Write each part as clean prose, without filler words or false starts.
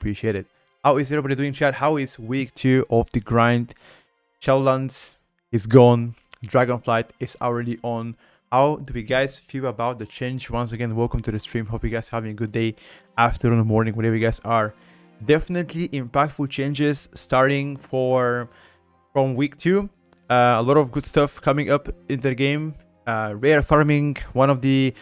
appreciate it. How is everybody doing, chat? How is week 2 of the grind? Shadowlands is gone. Dragonflight is already on. How do you guys feel about the change? Once again, welcome to the stream. Hope you guys are having a good day, afternoon, morning, whatever you guys are. Definitely impactful changes starting from week 2. A lot of good stuff coming up in the game. Rare farming, one of the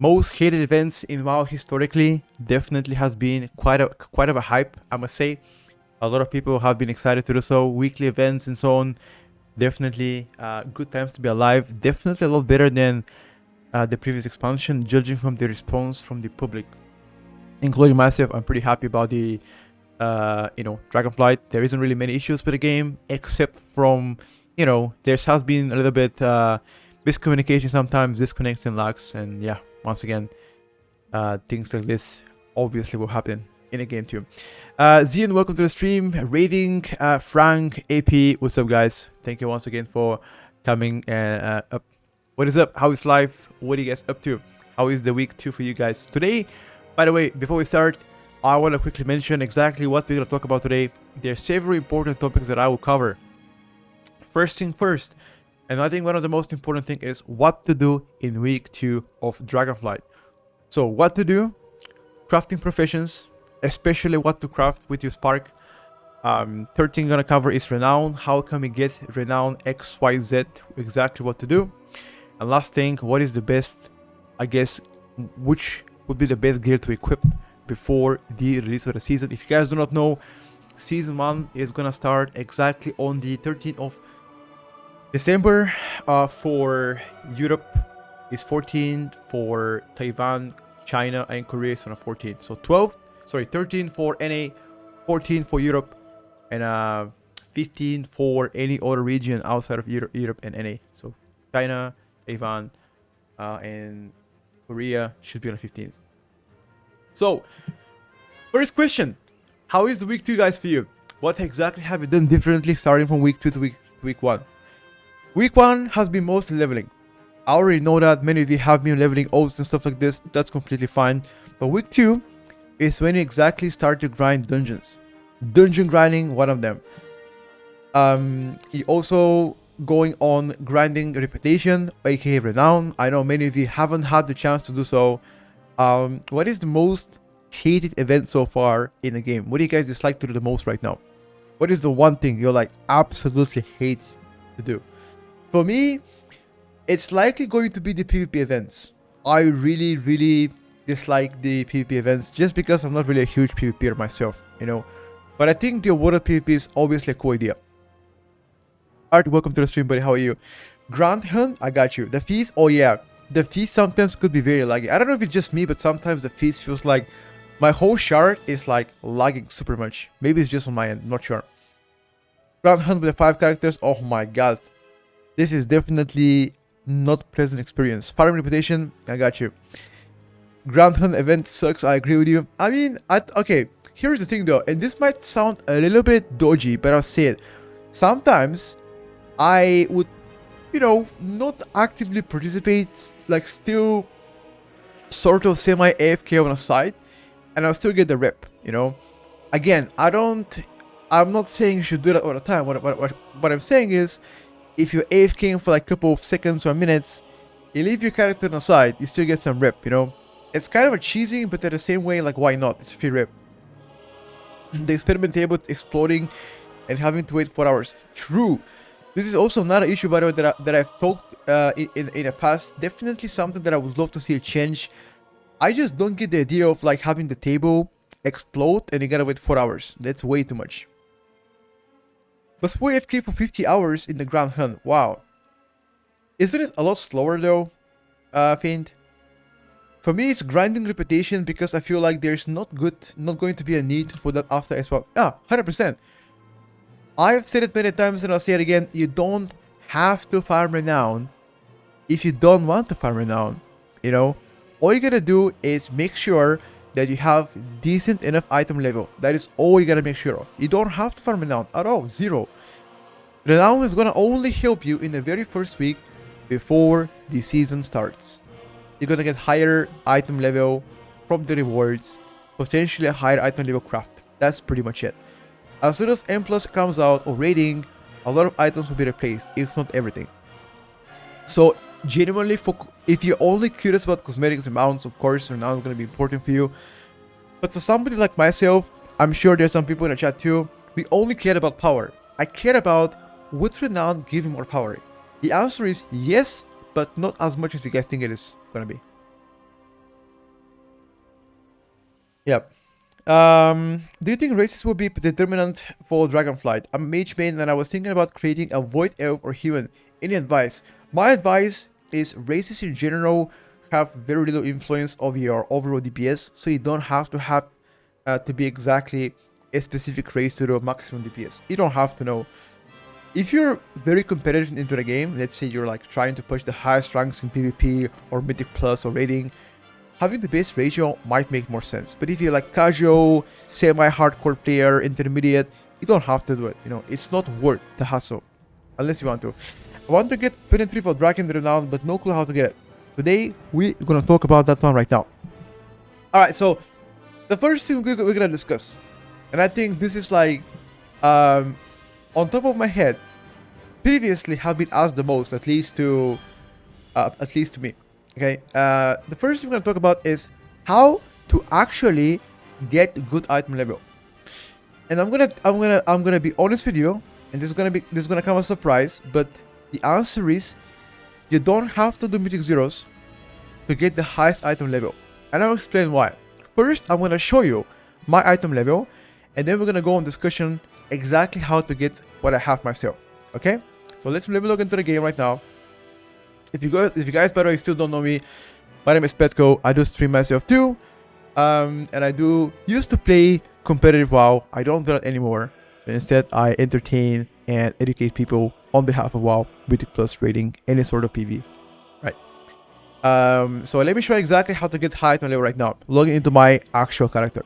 most hated events in WoW historically, definitely has been quite of a hype, I must say. A lot of people have been excited to do so. Weekly events and so on. Definitely good times to be alive. Definitely a lot better than the previous expansion, judging from the response from the public, including myself. I'm pretty happy about the Dragonflight. There isn't really many issues with the game, except from there has been a little bit miscommunication sometimes, disconnects and lags, and yeah, once again, things like this obviously will happen in a game too. Zian, welcome to the stream. Raiding, Frank, AP, what's up, guys? Thank you once again for coming up. What is up? How is life? What are you guys up to? How is the week 2 for you guys today? By the way, before we start, I want to quickly mention exactly what we're going to talk about today. There's several important topics that I will cover. First thing first, and I think one of the most important things is what to do in week 2 of Dragonflight. So what to do, crafting professions, especially what to craft with your spark. Third thing I'm gonna cover is renown. How can we get renown XYZ, exactly what to do. And last thing, what is the best, I guess, which would be the best gear to equip before the release of the season. If you guys do not know, season 1 is gonna start exactly on the 13th of December. For Europe is 14, for Taiwan, China, and Korea is on the 14th. So 13 for NA, 14 for Europe, and 15 for any other region outside of Europe and NA. So China, Taiwan, and Korea should be on the 15th. So first question, how is the week 2, guys, for you? What exactly have you done differently starting from week 2 to week 1? Week 1 has been mostly leveling. I already know that many of you have been leveling oats and stuff like this. That's completely fine. But week 2 is when you exactly start to grind dungeons. Dungeon grinding, one of them. You also going on grinding reputation, aka renown. I know many of you haven't had the chance to do so. What is the most hated event so far in the game? What do you guys dislike to do the most right now? What is the one thing you're like absolutely hate to do? For me, it's likely going to be the PvP events. I really dislike the PvP events just because I'm not really a huge PvPer myself, But I think the awarded PvP is obviously a cool idea. Art, welcome to the stream, buddy. How are you? Grand Hunt, I got you. The feast, oh yeah. The feast sometimes could be very laggy. I don't know if it's just me, but sometimes the feast feels like my whole chart is like lagging super much. Maybe it's just on my end, I'm not sure. Grand Hunt with the 5 characters, oh my god. This is definitely not pleasant experience. Farm reputation, I got you. Grand Hunt event sucks, I agree with you. I mean, okay, here's the thing though, and this might sound a little bit dodgy, but I'll say it. Sometimes I would, not actively participate, like still sort of semi-AFK on a side, and I'll still get the rep, Again, I'm not saying you should do that all the time. What I'm saying is, if you're AFKing for like a couple of seconds or minutes, you leave your character on the side, you still get some rep, It's kind of a cheesy, but at the same way, like, why not? It's a free rep. The experiment table exploding and having to wait 4 hours. True. This is also not an issue, by the way, that I've talked in the past. Definitely something that I would love to see a change. I just don't get the idea of like having the table explode and you gotta wait 4 hours. That's way too much. But 4 AFK for 50 hours in the Grand Hunt. Wow. Isn't it a lot slower though, Faint? For me, it's grinding reputation because I feel like there's not going to be a need for that after as well. 100%. I've said it many times and I'll say it again. You don't have to farm renown if you don't want to farm renown. All you gotta do is make sure that you have decent enough item level. That is all you gotta make sure of. You don't have to farm renown at all. Zero. Renown is gonna only help you in the very first week before the season starts. You're gonna get higher item level from the rewards, potentially a higher item level craft. That's pretty much it. As soon as M plus comes out or rating, a lot of items will be replaced, if not everything. So genuinely, if you're only curious about cosmetics and mounts, of course, Renown is going to be important for you. But for somebody like myself, I'm sure there's some people in the chat too, we only care about power. I care about, would Renown give me more power? The answer is yes, but not as much as you guys think it is going to be. Yep. Do you think races will be determinant for Dragonflight? I'm a mage main and I was thinking about creating a void elf or human. Any advice? My advice is races in general have very little influence of your overall DPS, so you don't have to have to be exactly a specific race to do maximum DPS. You don't have to know. If you're very competitive into the game, let's say you're like trying to push the highest ranks in PvP or Mythic Plus or rating, having the base ratio might make more sense. But if you're like casual, semi-hardcore player, intermediate, you don't have to do it. You know, it's not worth the hassle, unless you want to. I want to get 23 for Dragon Renown, but no clue how to get it. Today, we're gonna talk about that one right now. Alright, so the first thing we're gonna discuss, and I think this is like, on top of my head, previously have been asked the most, at least to me. Okay, the first thing we're gonna talk about is how to actually get good item level. And I'm gonna be honest with you, and this is gonna come as a surprise, but the answer is you don't have to do Mythic Zeros to get the highest item level. And I'll explain why. First, I'm gonna show you my item level, and then we're gonna go on discussion exactly how to get what I have myself. Okay? So let me log into the game right now. If you guys by the way still don't know me, my name is Petko. I do stream myself too. And I used to play competitive WoW. I don't do that anymore. So instead I entertain and educate people on behalf of WoW, Mythic Plus rating, any sort of PV. Right. So let me show you exactly how to get high item level right now. Logging into my actual character.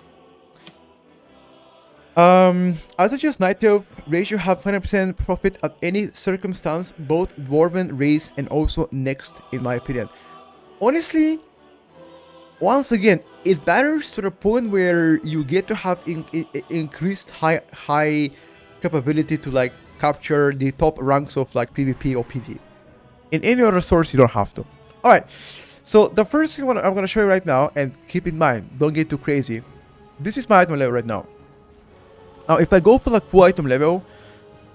As I just Night Elf, ratio have 100% profit at any circumstance, both Dwarven, race, and also next, in my opinion. Honestly, once again, it matters to the point where you get to have increased high capability to like capture the top ranks of like PvP or PvE. In any other source, you don't have to. Alright, so the first thing I'm going to show you right now, and keep in mind, don't get too crazy. This is my item level right now. Now, if I go for like full item level,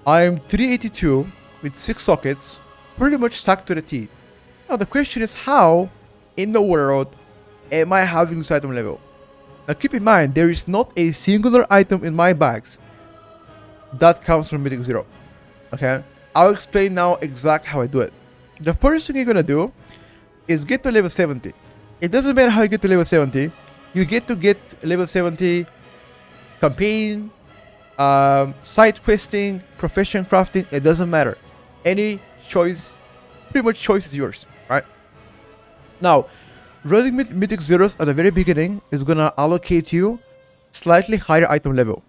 I'm 382 with 6 sockets, pretty much stacked to the T. Now, the question is, how in the world am I having this item level? Now, keep in mind, there is not a singular item in my bags that comes from Mythic Zero. Okay? I'll explain now exactly how I do it. The first thing you're gonna do is get to level 70. It doesn't matter how you get to level 70. You get to get level 70 campaign, side questing, profession crafting, it doesn't matter. Any choice, pretty much choice is yours, right? Now, running Mythic Zeros at the very beginning is gonna allocate you slightly higher item level.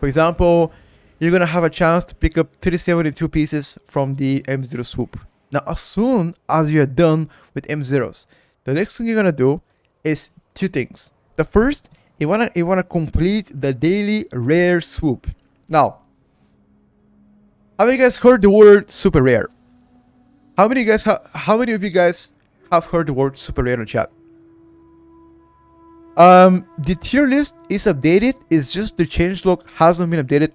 For example, you're gonna have a chance to pick up 372 pieces from the M0 swoop. Now, as soon as you're done with M0s, the next thing you're gonna do is 2 things. The first, you wanna complete the daily rare swoop. Now, have you guys heard the word super rare? How many of you guys have heard the word super rare in the chat? The tier list is updated. It's just the changelog hasn't been updated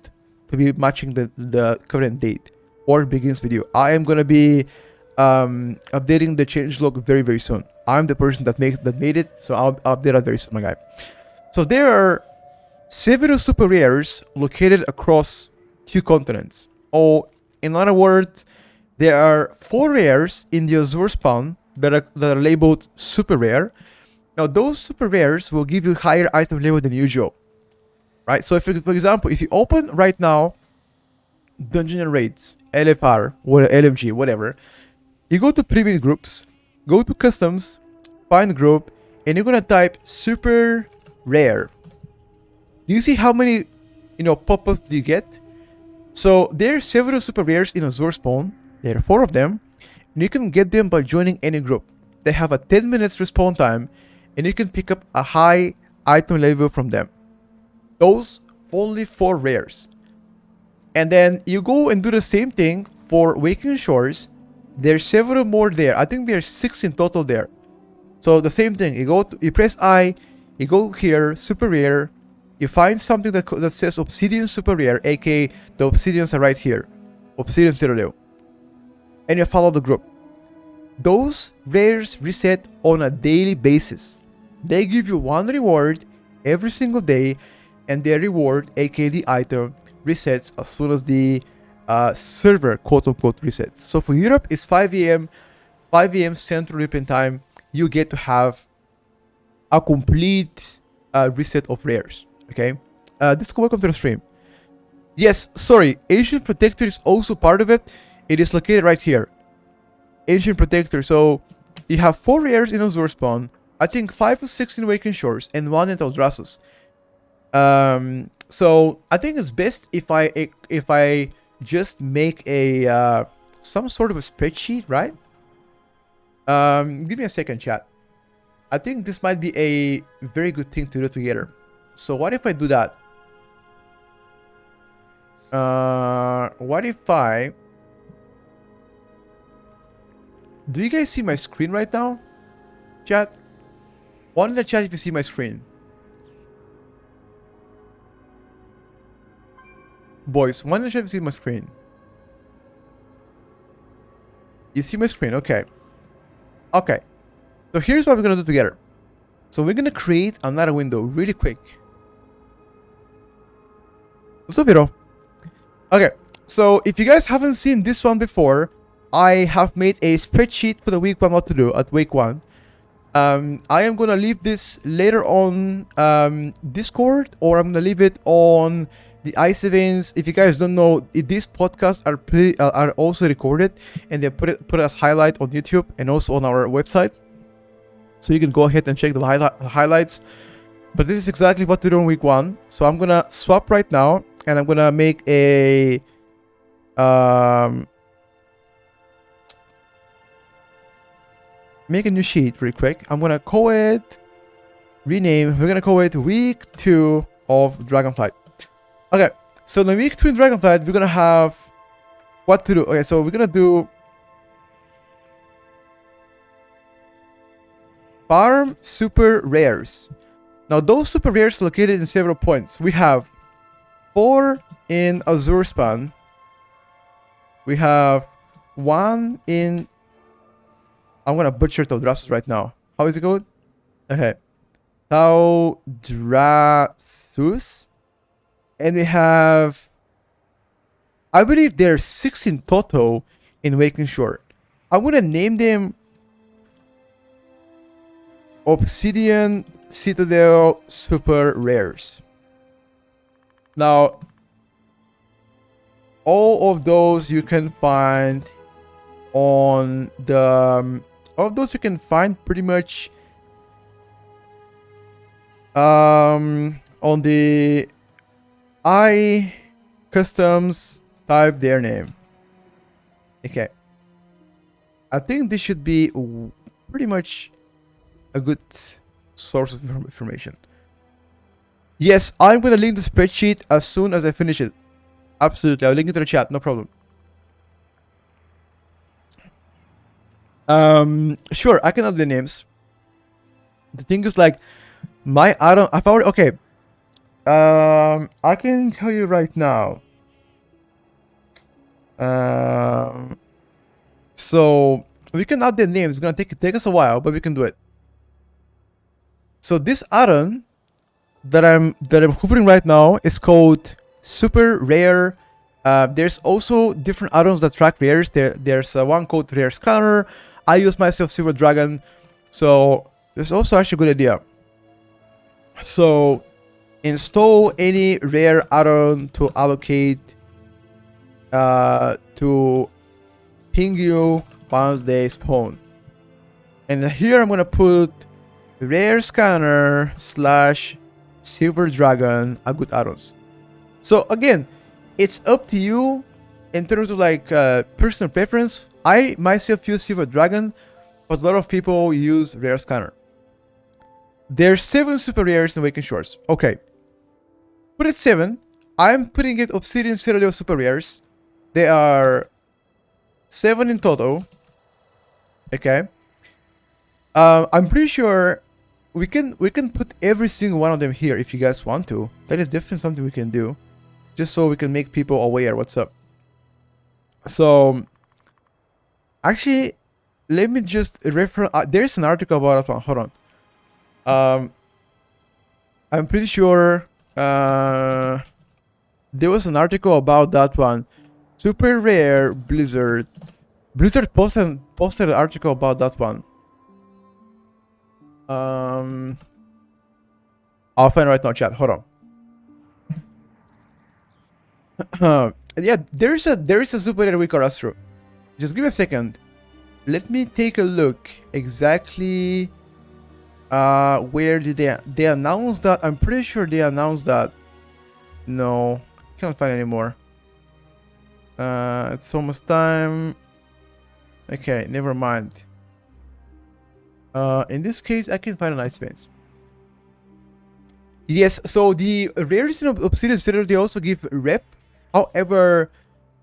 to be matching the current date or begins video. I am gonna be updating the changelog very soon. I'm the person that made it, so I'll update that very soon, my guy. So there are several super rares located across 2 continents. Or in other words, there are 4 rares in the Azure spawn that are labeled super rare. Now those super rares will give you higher item level than usual. Right? So if, for example, if you open right now Dungeon and Raids, LFR, or LFG, whatever, you go to private groups, go to customs, find group, and you're gonna type super rare. Do you see how many pop-ups you get? So there are several super rares in Azure spawn. There are 4 of them, and you can get them by joining any group. They have a 10 minutes respawn time, and you can pick up a high item level from them. Those only 4 rares. And then you go and do the same thing for Waking Shores. There's several more there. I think there's 6 in total there. So the same thing. You press I, you go here, super rare. You find something that says Obsidian super rare, aka the Obsidians are right here. Obsidian Citadel. And you follow the group. Those rares reset on a daily basis. They give you 1 reward every single day, and their reward, aka the item, resets as soon as the server quote-unquote resets. So for Europe, it's 5 a.m. Central European time. You get to have a complete reset of rares. Okay, Disco, welcome to the stream. Yes, sorry, Ancient Protector is also part of it. It is located right here. Ancient Protector. So you have 4 rares in Azure Spawn, I think 5 or 6 in Waking Shores, and 1 in Eldrassus. So I think it's best if I just make a some sort of a spreadsheet, right? Give me a second, chat. I think this might be a very good thing to do together. So what if I do that? What if I... Do you guys see my screen right now? Chat? One in the chat if you see my screen. Boys, one in the chat if you see my screen. You see my screen? Okay. Okay. So here's what we're gonna do together. So we're gonna create another window really quick. What's up, Vito? Okay. So if you guys haven't seen this one before, I have made a spreadsheet for the week what I'm about to do at week 1. I am gonna leave this later on Discord, or I'm gonna leave it on the ice events. If you guys don't know, these podcasts are also recorded, and they put as highlight on YouTube and also on our website, so you can go ahead and check the highlights. But this is exactly what to do in week 1. So I'm gonna swap right now, and I'm gonna make a new sheet real quick. I'm gonna call it rename. We're gonna call it week 2 of Dragonflight. Okay, so in the week 2 in Dragonflight, we're gonna have what to do. Okay, so we're gonna do farm super rares. Now those super rares are located in several points. We have 4 in Azure Spawn. We have 1 in... I'm gonna butcher Eldrassus right now. How is it called? Okay. Eldrassus. And we have... I believe there are 6 in total in Waking Shore. I'm gonna name them Obsidian Citadel Super Rares. Now, all of those you can find on the... all of those you can find pretty much on the I customs type their name. Okay. I think this should be pretty much a good source of information. Yes, I'm gonna link the spreadsheet as soon as I finish it. Absolutely, I'll link it to the chat, no problem. Sure, I can add the names. The thing is, like, I've already... Okay. I can tell you right now. So we can add the names. It's gonna take us a while, but we can do it. So this add-on that I'm hovering right now is called Super Rare. There's also different add-ons that track rares. There's one called Rare Scanner. I use myself Silver Dragon, so this is also actually a good idea. So install any rare add-on to allocate to ping you once they spawn. And here I'm gonna put Rare Scanner / Silver Dragon, a good add-ons. So again, it's up to you in terms of like personal preference. I myself use Silver Dragon, but a lot of people use Rare Scanner. There's 7 super rares in Waking Shores. Okay. put it 7. I'm putting it Obsidian Citadel Super Rares. They are 7 in total. Okay. I'm pretty sure we can put every single one of them here if you guys want to. That is definitely something we can do, just so we can make people aware what's up. So actually, let me just refer. There's an article about that one. Hold on. I'm pretty sure there was an article about that one. Super rare Blizzard. Blizzard posted an article about that one. I'll find it right now, chat. Hold on. Yeah, there is a super rare week or Astro. Just give me a second. Let me take a look exactly. Where did they announce that? I'm pretty sure they announced that. No, can't find anymore. It's almost time. Okay, never mind. In this case, I can find an ice fence. Yes, so the rarest of Obsidian Citadel, they also give rep. However,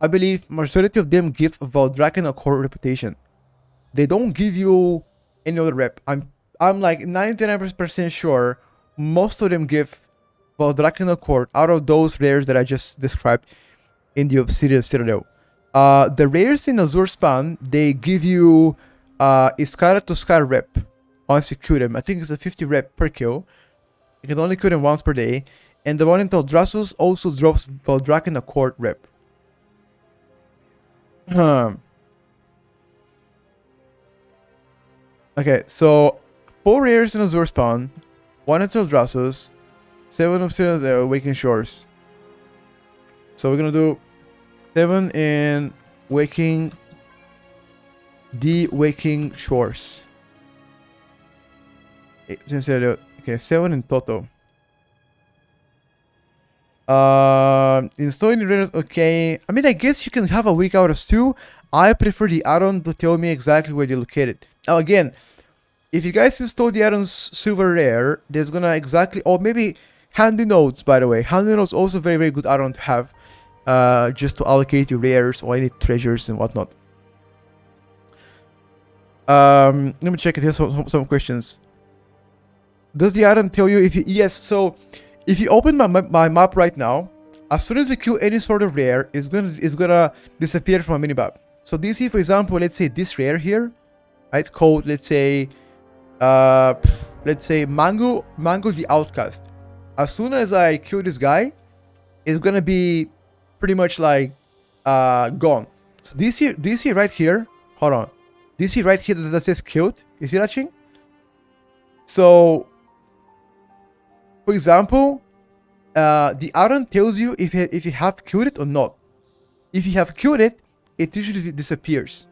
I believe majority of them give Valdraken a core reputation. They don't give you any other rep. I'm like 99% sure most of them give Valdraken a core out of those rares that I just described in the Obsidian Citadel. The rares in Azure Span, they give you Iskara to Scar rep once you kill them. I think it's a 50 rep per kill. You can only kill them once per day. And the one in Teldrassus also drops Valdraken Accord rep. Okay, so 4 rares in Azure Spawn, 1 in Teldrassus, 7 Obsidian the Waking Shores. So we're gonna do 7 in Waking Shores. Okay, 7 in total. Installing raiders, okay. I mean, I guess you can have a week out of 2. I prefer the add-on to tell me exactly where you're located. Now again, if you guys install the add-ons super rare, there's gonna exactly, or maybe handy notes, by the way. Handy notes also very, very good add-on to have, just to allocate your rares or any treasures and whatnot. Let me check it. Here's some questions. Does the add-on tell you if you... Yes, so if you open my map right now, as soon as you kill any sort of rare, it's gonna disappear from a minimap. So do you see, for example, let's say this rare here, right? Called, let's say Mango the Outcast. As soon as I kill this guy, it's gonna be pretty much like gone. So do you see right here? Hold on. Do you see right here that says killed? You see that thing? So, for example, the add-on tells you if you have killed it or not. If you have killed it, it usually disappears.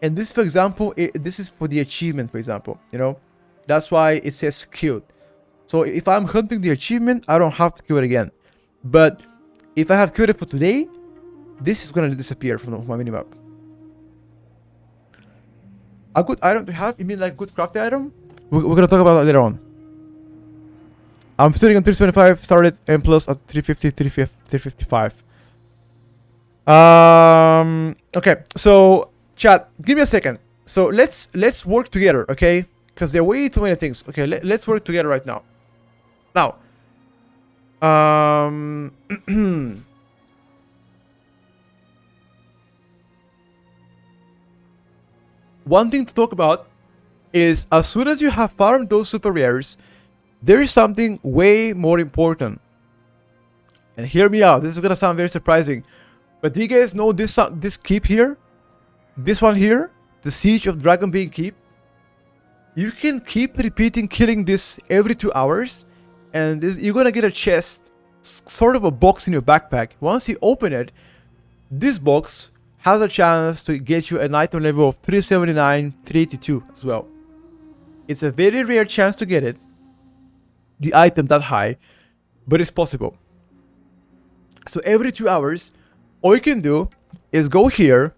And this, for example, this is for the achievement, for example. You know, that's why it says killed. So if I'm hunting the achievement, I don't have to kill it again. But if I have killed it for today, this is gonna disappear from my minimap. A good item to have? You mean like good craft item? We're gonna talk about that later on. I'm sitting on 375, started M plus at 350, 355. Okay, so chat, give me a second. So let's work together, okay? Because there are way too many things. Okay, let's work together right now. Now, one thing to talk about is as soon as you have farmed those super rares, there is something way more important. And hear me out, this is gonna sound very surprising, but do you guys know this keep here? This one here, the Siege of Dragonbane Keep. You can keep repeating killing this every 2 hours, and you're gonna get a chest, sort of a box in your backpack. Once you open it, this box has a chance to get you an item level of 379, 382 as well. It's a very rare chance to get it, the item that high, but it's possible. So every 2 hours, all you can do is go here,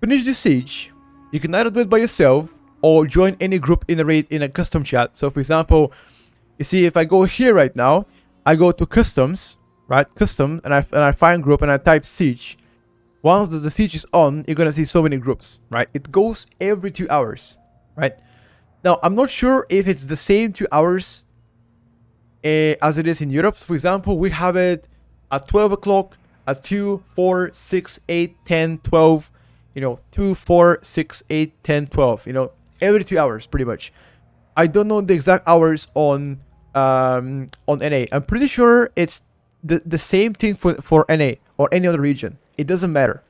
finish the siege. You can either do it by yourself or join any group in a raid in a custom chat. So for example, you see if I go here right now, I go to customs, right? Custom, and I find group and I type siege. Once the siege is on, you're gonna see so many groups, right? It goes every 2 hours, right? Now, I'm not sure if it's the same 2 hours as it is in Europe. So for example, we have it at 12 o'clock, at 2, 4, 6, 8, 10, 12, 2, 4, 6, 8, 10, 12, every 2 hours pretty much. I don't know the exact hours on NA. I'm pretty sure it's the same thing for NA or any other region. It doesn't matter,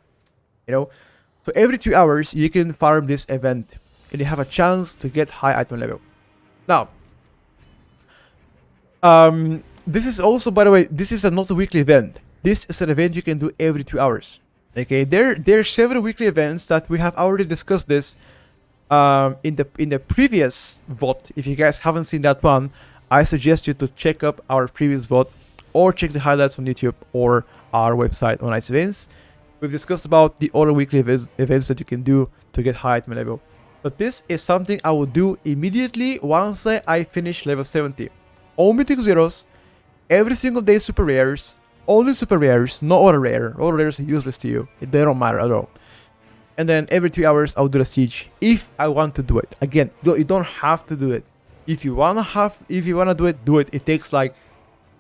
So every 2 hours you can farm this event and you have a chance to get high item level. Now, this is also, by the way, this is not a weekly event. This is an event you can do every 2 hours. Okay, there are several weekly events that we have already discussed this in the previous VOD. If you guys haven't seen that one, I suggest you to check up our previous VOD or check the highlights on YouTube or our website on Ice Events. We've discussed about the other weekly events that you can do to get high item level. But this is something I will do immediately once I finish level 70. All mythic zeros, every single day super rares, only super rares, no other rare. All rares are useless to you. They don't matter at all. And then every 2 hours I'll do the siege if I want to do it. Again, you don't have to do it. If you wanna do it. It takes like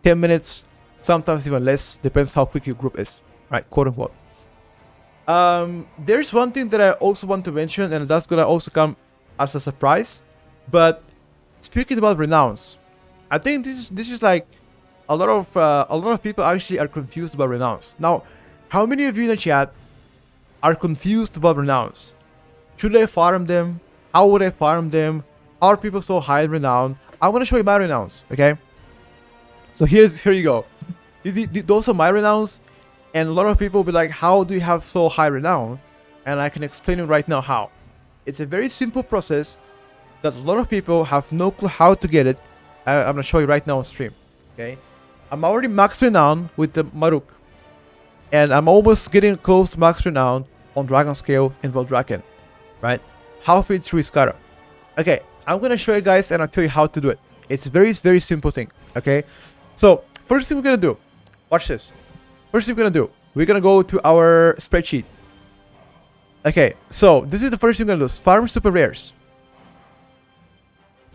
10 minutes, sometimes even less, depends how quick your group is, right? Quote unquote. There's one thing that I also want to mention, and that's gonna also come as a surprise. But speaking about renowns, I think this is like a lot of people actually are confused about renowns. Now, how many of you in the chat are confused about renowns? Should I farm them? How would I farm them? Are people so high in renown? I want to show you my renowns, okay? So here you go. Those are my renowns, and a lot of people will be like, how do you have so high renown? And I can explain it right now how. It's a very simple process that a lot of people have no clue how to get it. I'm gonna show you right now on stream, okay? I'm already max renown with the Maruk, and I'm almost getting close to max renown on Dragon Scale and Valdraken, right? Halfway through Iskara. Okay, I'm gonna show you guys and I'll tell you how to do it. It's a very, very simple thing, okay? So, first thing we're gonna do, watch this. First thing we're gonna do, we're gonna go to our spreadsheet. Okay, so this is the first thing we're gonna do, farm super rares.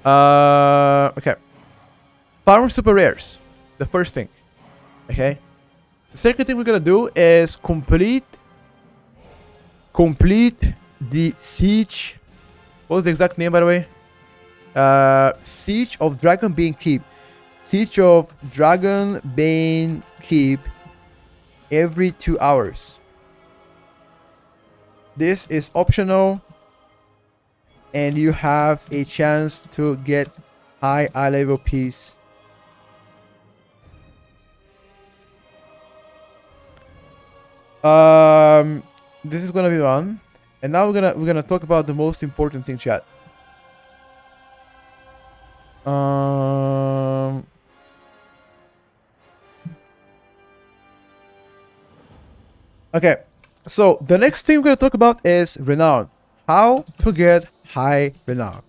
Okay. Farm super rares, the first thing, okay? The second thing we're gonna do is complete the siege. What was the exact name, by the way? Siege of Dragonbane Keep. Siege of Dragonbane Keep every 2 hours. This is optional, and you have a chance to get high level piece. This is gonna be one, and now we're gonna talk about the most important thing, chat. Okay, so the next thing we're gonna talk about is renown. How to get high renown.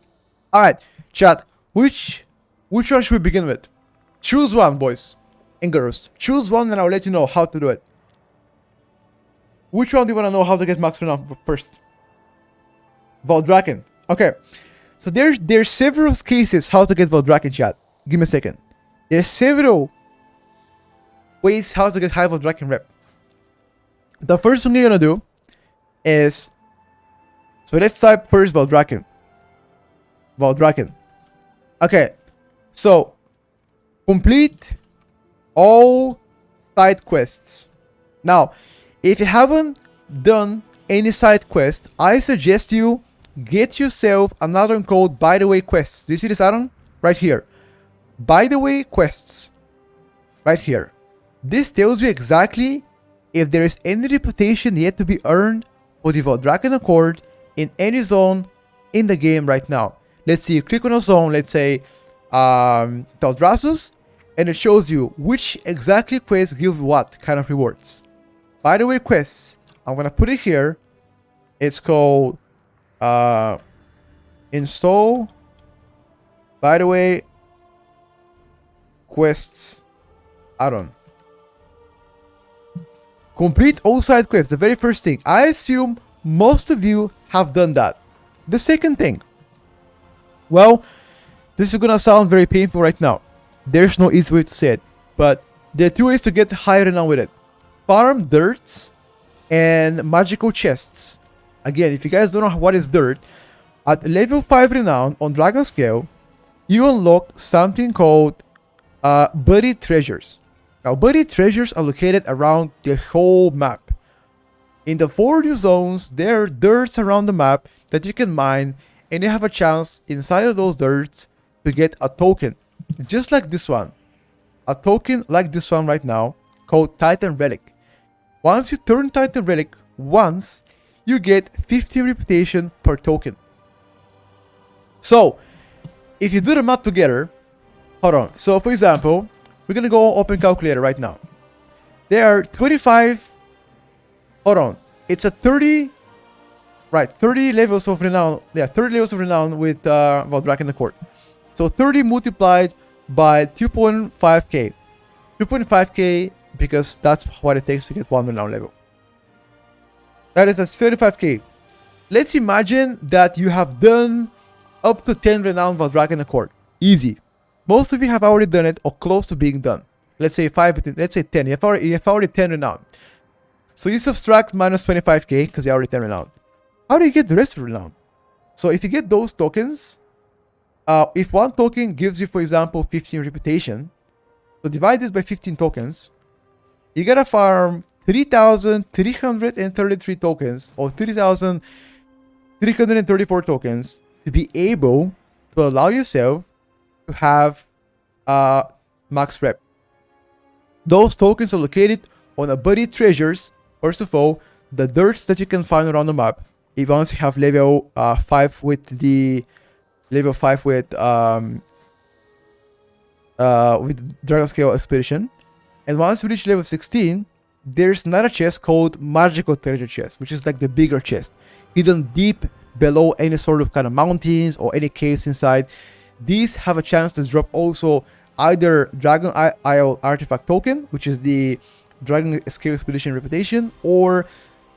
All right, chat. Which one should we begin with? Choose one, boys and girls. Choose one, and I'll let you know how to do it. Which one do you want to know how to get max renown first? Valdraken. Okay. So there's several cases how to get Valdraken, chat. Give me a second. There's several ways how to get high Valdraken rep. The first thing you're gonna do is, so let's type first Valdraken. Valdraken. Okay. So complete all side quests. Now, if you haven't done any side quest, I suggest you get yourself another one called By the Way quests. Do you see this add-on? Right here. By the Way quests. Right here. This tells you exactly if there is any reputation yet to be earned for the Valdraken Accord in any zone in the game right now. Let's see, you click on a zone, let's say Teldrassus, and it shows you which exactly quests give what kind of rewards. By the way, quests, I'm gonna put it here. It's called install. By the way, quests add-on. Complete all side quests, the very first thing. I assume most of you have done that. The second thing, well, this is gonna sound very painful right now. There's no easy way to say it, but there are two ways to get higher renown with it. Farm dirts and magical chests. Again, if you guys don't know what is dirt, at level 5 renown on dragon scale, you unlock something called buried treasures. Now, buried treasures are located around the whole map. In the 4 new zones, there are dirts around the map that you can mine, and you have a chance inside of those dirts to get a token, just like this one. A token like this one right now, called Titan Relic. Once you turn Titan Relic once, you get 50 reputation per token. So, if you do the math together, hold on. So, for example, we're gonna go open calculator right now. There are 25. Hold on. It's a 30. Right, 30 levels of renown. Yeah, 30 levels of renown with well, Dragon the Court. So 30 multiplied by 2.5k. 2.5k because that's what it takes to get 1 renown level. That is a 35k. Let's imagine that you have done up to 10 renown while Dragon the Court. Easy. Most of you have already done it or close to being done. Let's say 5, let's say 10. You have already 10 renown. So you subtract minus 25k because you already 10 renown. How do you get the rest of renown? So if you get those tokens, if one token gives you, for example, 15 reputation, so divide this by 15 tokens, you gotta farm 3,333 tokens or 3,334 tokens to be able to allow yourself to have max rep. Those tokens are located on a buried treasures. First of all, the dirts that you can find around the map. If once you have level 5 with the level 5 with Dragon Scale Expedition, and once you reach level 16, there's another chest called Magical Treasure Chest, which is like the bigger chest, hidden deep below any sort of kind of mountains or any caves inside. These have a chance to drop also either Dragon Isle Artifact Token, which is the Dragon Scale Expedition reputation, or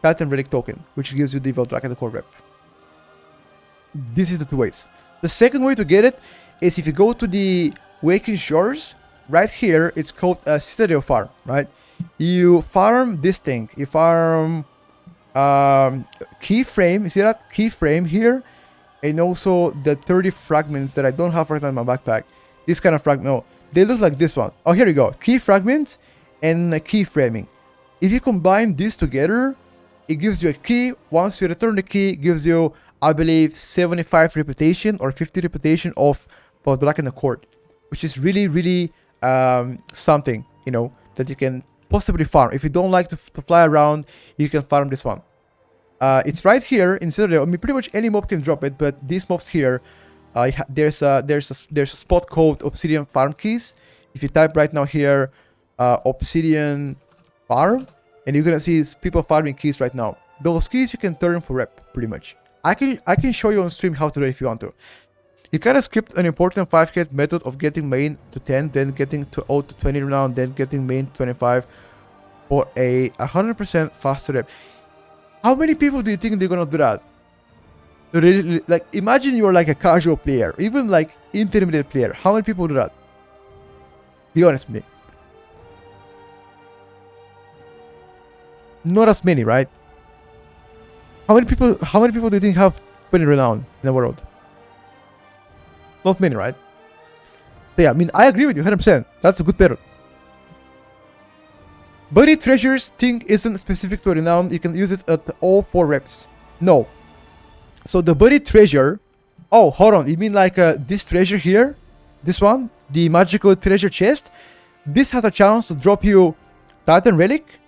Titan Relic Token, which gives you the Dragon the Core rep. This is the two ways. The second way to get it is if you go to the Waking Shores, right here, it's called a Citadel Farm, right? You farm this thing. You farm keyframe. You see that? Keyframe here. And also the 30 fragments that I don't have right now in my backpack. This kind of fragment. No, they look like this one. Oh, here you go. Key fragments and keyframing. If you combine these together, it gives you a key. Once you return the key, it gives you, I believe, 75 reputation or 50 reputation of for Dragon Court, which is really, really something, you know, that you can possibly farm. If you don't like to fly around, you can farm this one. It's right here in Citadel. I mean, pretty much any mob can drop it, but these mobs here, there's a spot called Obsidian Farm Keys. If you type right now here, Obsidian Farm, and you're gonna see people farming keys right now. Those keys you can turn for rep, pretty much. I can show you on stream how to do it if you want to. You kind of skipped an important 5k method of getting main to 10, then getting to 0 to 20 renown, then getting main to 25 for a 100% faster rep. How many people do you think they're gonna do that? Really, like, imagine you're like a casual player, even like intermediate player. How many people do that? Be honest with me. Not as many, right? How many people do you think have 20 renown in the world? Not many, right? But yeah, I mean, I agree with you 100%. That's a good pattern. Buried treasures thing isn't specific to renown. You can use it at all 4 reps. No. So the buried treasure. Oh, hold on. You mean like this treasure here? This one? The magical treasure chest? This has a chance to drop you Titan Relic,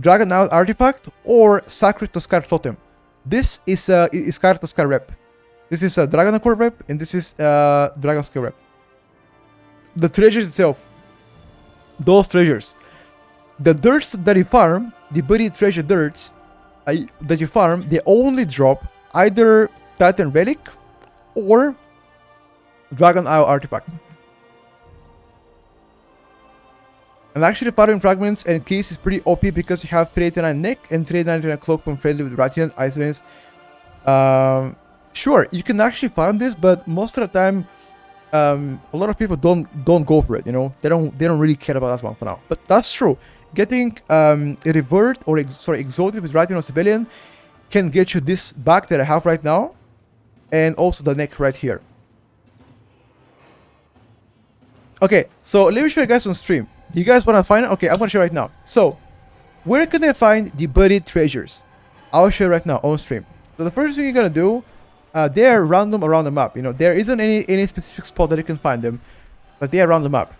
Dragon Isle Artifact, or Sacred Tuscar Totem. This is Sacred Tuscar rep. This is a Dragon Core rep, and this is Dragon Scale rep. The treasures itself. Those treasures. The dirts that you farm, the buried treasure dirts that you farm, they only drop either Titan Relic or Dragon Isle Artifact. And actually farming fragments and keys is pretty OP because you have 389 Nick and 399 Cloak when friendly with Radiant Ice Veins. Sure, you can actually farm this, but most of the time, a lot of people don't go for it. You know, they don't really care about that one for now. But that's true. Getting a revert or exalted with Radiant or Civilian can get you this back that I have right now, and also the neck right here. Okay, so let me show you guys on stream. You guys want to find it? Okay, I'm gonna show you right now. So, where can I find the buried treasures? I'll show you right now on stream. So the first thing you're gonna do, they are random around the map. You know, there isn't any specific spot that you can find them, but they are around the map.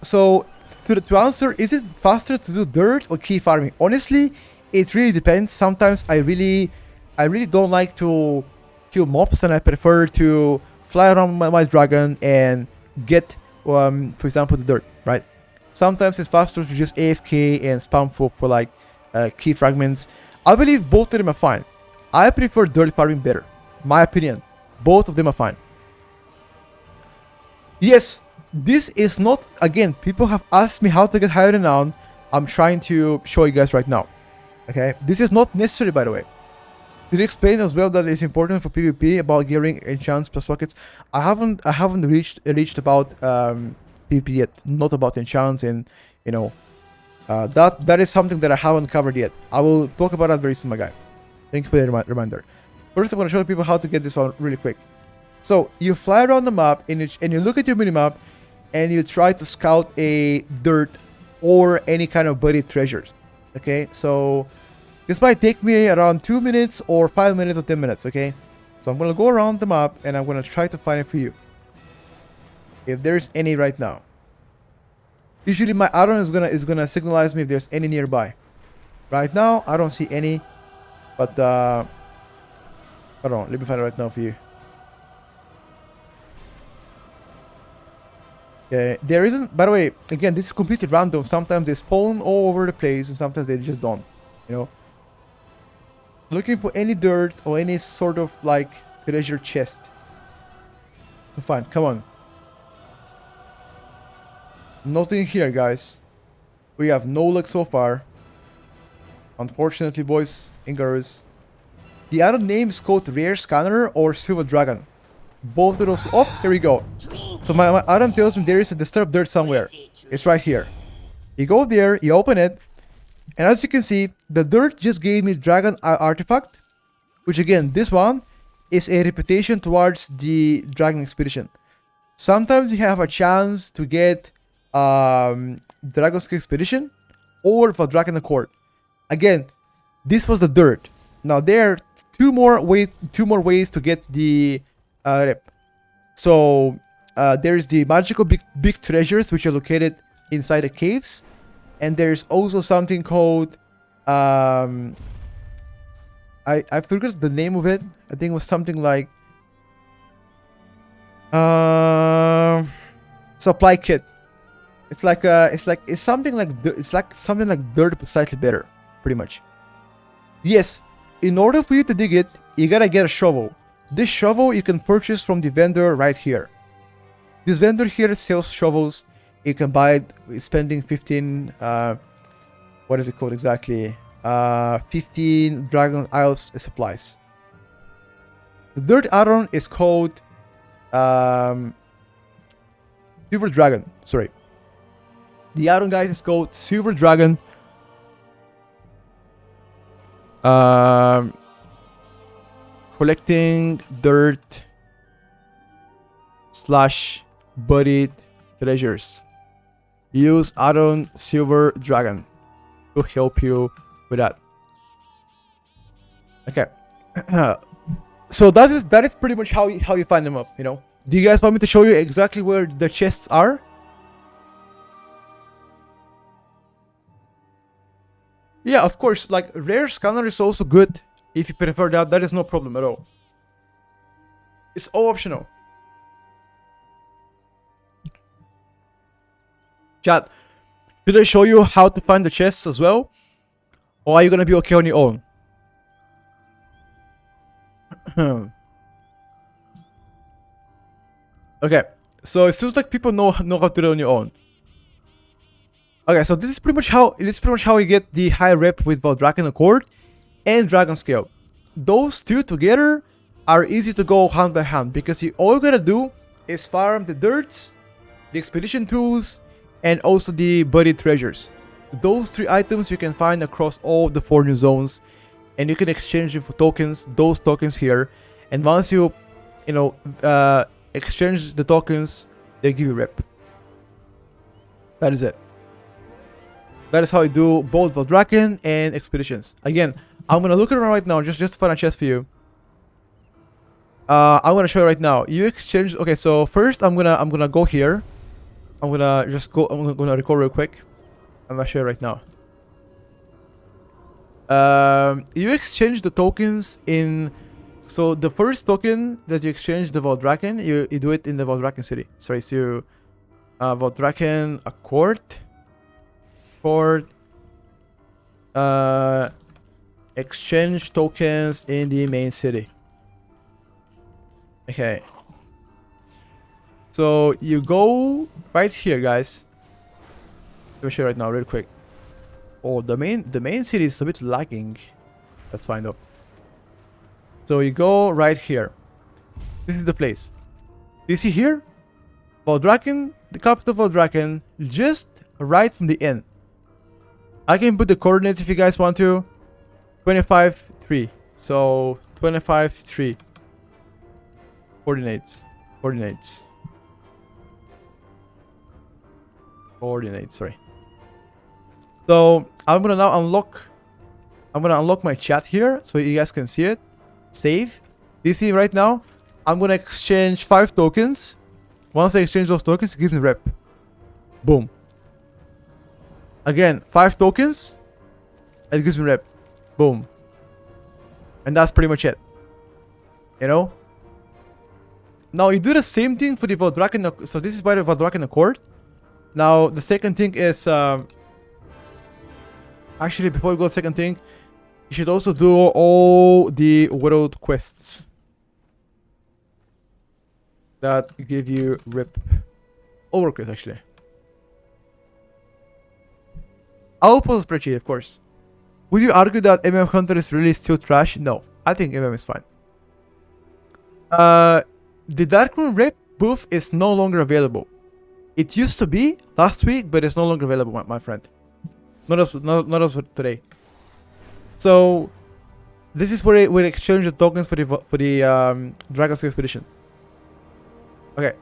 So to answer, is it faster to do dirt or key farming? Honestly, it really depends. Sometimes I really don't like to kill mobs, and I prefer to fly around my dragon and get, for example, the dirt, right? Sometimes it's faster to just AFK and spam for like key fragments. I believe both of them are fine. I prefer dirt farming better. My opinion. Both of them are fine. Yes, this is not, again, people have asked me how to get higher renown. I'm trying to show you guys right now. Okay, this is not necessary, by the way. Did you explain as well that it's important for PvP about gearing enchants plus sockets? I haven't reached about PvP yet, not about enchants, and you know, that is something that I haven't covered yet. I will talk about that very soon, my guy. Thank you for the reminder. First, I'm gonna show people how to get this one really quick. So you fly around the map and you look at your minimap, and you try to scout a dirt or any kind of buried treasures. Okay, so this might take me around 2 minutes or 5 minutes or 10 minutes, okay? So I'm gonna go around the map and I'm gonna try to find it for you, if there's any right now. Usually my arrow is gonna signalize me if there's any nearby. Right now I don't see any, but hold on, let me find it right now for you. Okay, there isn't, by the way, again, this is completely random. Sometimes they spawn all over the place and sometimes they just don't, you know. Looking for any dirt or any sort of like treasure chest to find. Come on. Nothing here, guys. We have no luck so far. Unfortunately, boys and girls. The other name is called Rare Scanner or Silver Dragon. Both of those. Oh, here we go. So my Adam tells me there is a disturbed dirt somewhere. It's right here. You go there, you open it. And as you can see, the dirt just gave me dragon artifact, which again, this one is a reputation towards the dragon expedition. Sometimes you have a chance to get dragon's expedition or the dragon accord. Again, this was the dirt. Now there are two more ways to get the rep. So there is the magical big treasures, which are located inside the caves. And there's also something called I forgot the name of it. I think it was something like supply kit. It's something like dirt but slightly better, pretty much. Yes, in order for you to dig it, you gotta get a shovel. This shovel you can purchase from the vendor right here. This vendor here sells shovels. You can buy it spending 15, what is it called exactly? 15 Dragon Isles supplies. The dirt iron is called Silver Dragon. Sorry. The iron, guys, is called Silver Dragon. Collecting dirt / buried treasures. Use Iron Silver Dragon to help you with that. Okay. So that is pretty much how you find them up, you know. Do you guys want me to show you exactly where the chests are? Yeah, of course, like Rare Scanner is also good if you prefer that. That is no problem at all. It's all optional. Chat, should I show you how to find the chests as well? Or are you gonna be okay on your own? Okay, so it seems like people know how to do it on your own. Okay, so this is pretty much how you get the high rep with both Dragon Accord and Dragon Scale. Those two together are easy to go hand by hand because all you gotta do is farm the dirts, the expedition tools, and also the buried treasures. Those 3 items you can find across all the 4 new zones, and you can exchange them for tokens, those tokens here. And once you exchange the tokens, they give you rep. That is it. That is how you do both Valdraken and expeditions. Again, I'm gonna look around right now just to find a chest for you. I'm gonna show you right now. You exchange. Okay, so first I'm gonna go here. I'm gonna record real quick. I'm gonna show you right now. You exchange the tokens in. So the first token that you exchange, the Valdraken, you do it in the Valdraken city. Sorry, so Valdraken Accord. Exchange tokens in the main city. Okay. So you go right here, guys. Let me show you right now, real quick. Oh, the main city is a bit lagging. That's fine though. So you go right here. This is the place. Do you see here? Valdraken, the capital of Valdraken, just right from the inn. I can put the coordinates if you guys want to. 25-3. So 25-3. Coordinates. Sorry. So I'm gonna now unlock my chat here so you guys can see it. Save. Do you see right now? I'm gonna exchange 5 tokens. Once I exchange those tokens, it gives me rep. Boom. Again, 5 tokens. It gives me rep. Boom. And that's pretty much it. You know? Now you do the same thing for the Valdraken. So this is by the Valdraken Accord. Now the second thing is actually before we go to the second thing, you should also do all the world quests that give you rip. All world quests actually. I'll post a spreadsheet, of course. Would you argue that MM Hunter is really still trash? No, I think MM is fine. The Darkroom Rep buff is no longer available. It used to be last week, but it's no longer available, my friend. Not as for today. So this is where we exchange the tokens for the Dragon's Expedition. Okay.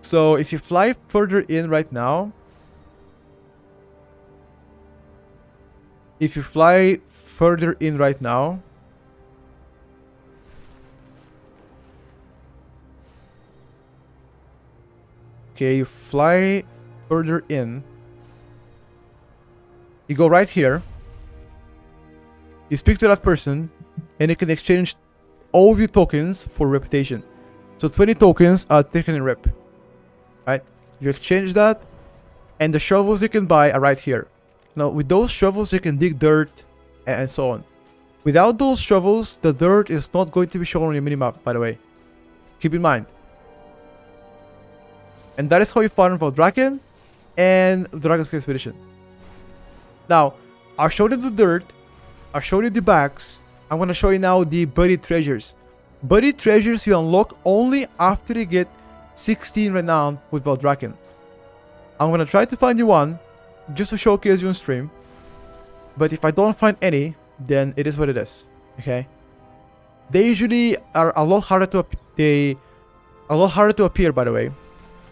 So if you fly further in right now, okay, you fly further in. You go right here. You speak to that person, and you can exchange all of your tokens for reputation. So 20 tokens are taken in rep. Right? You exchange that, and the shovels you can buy are right here. Now, with those shovels, you can dig dirt and so on. Without those shovels, the dirt is not going to be shown on your minimap, by the way. Keep in mind. And that is how you farm Valdraken and Dragon's Expedition. Now, I'll show you the dirt. I'll show you the bags. I'm going to show you now the buried treasures. Buried treasures you unlock only after you get 16 renown with Valdraken. I'm going to try to find you one just to showcase you on stream. But if I don't find any, then it is what it is. Okay? They usually are a lot harder to appear, by the way,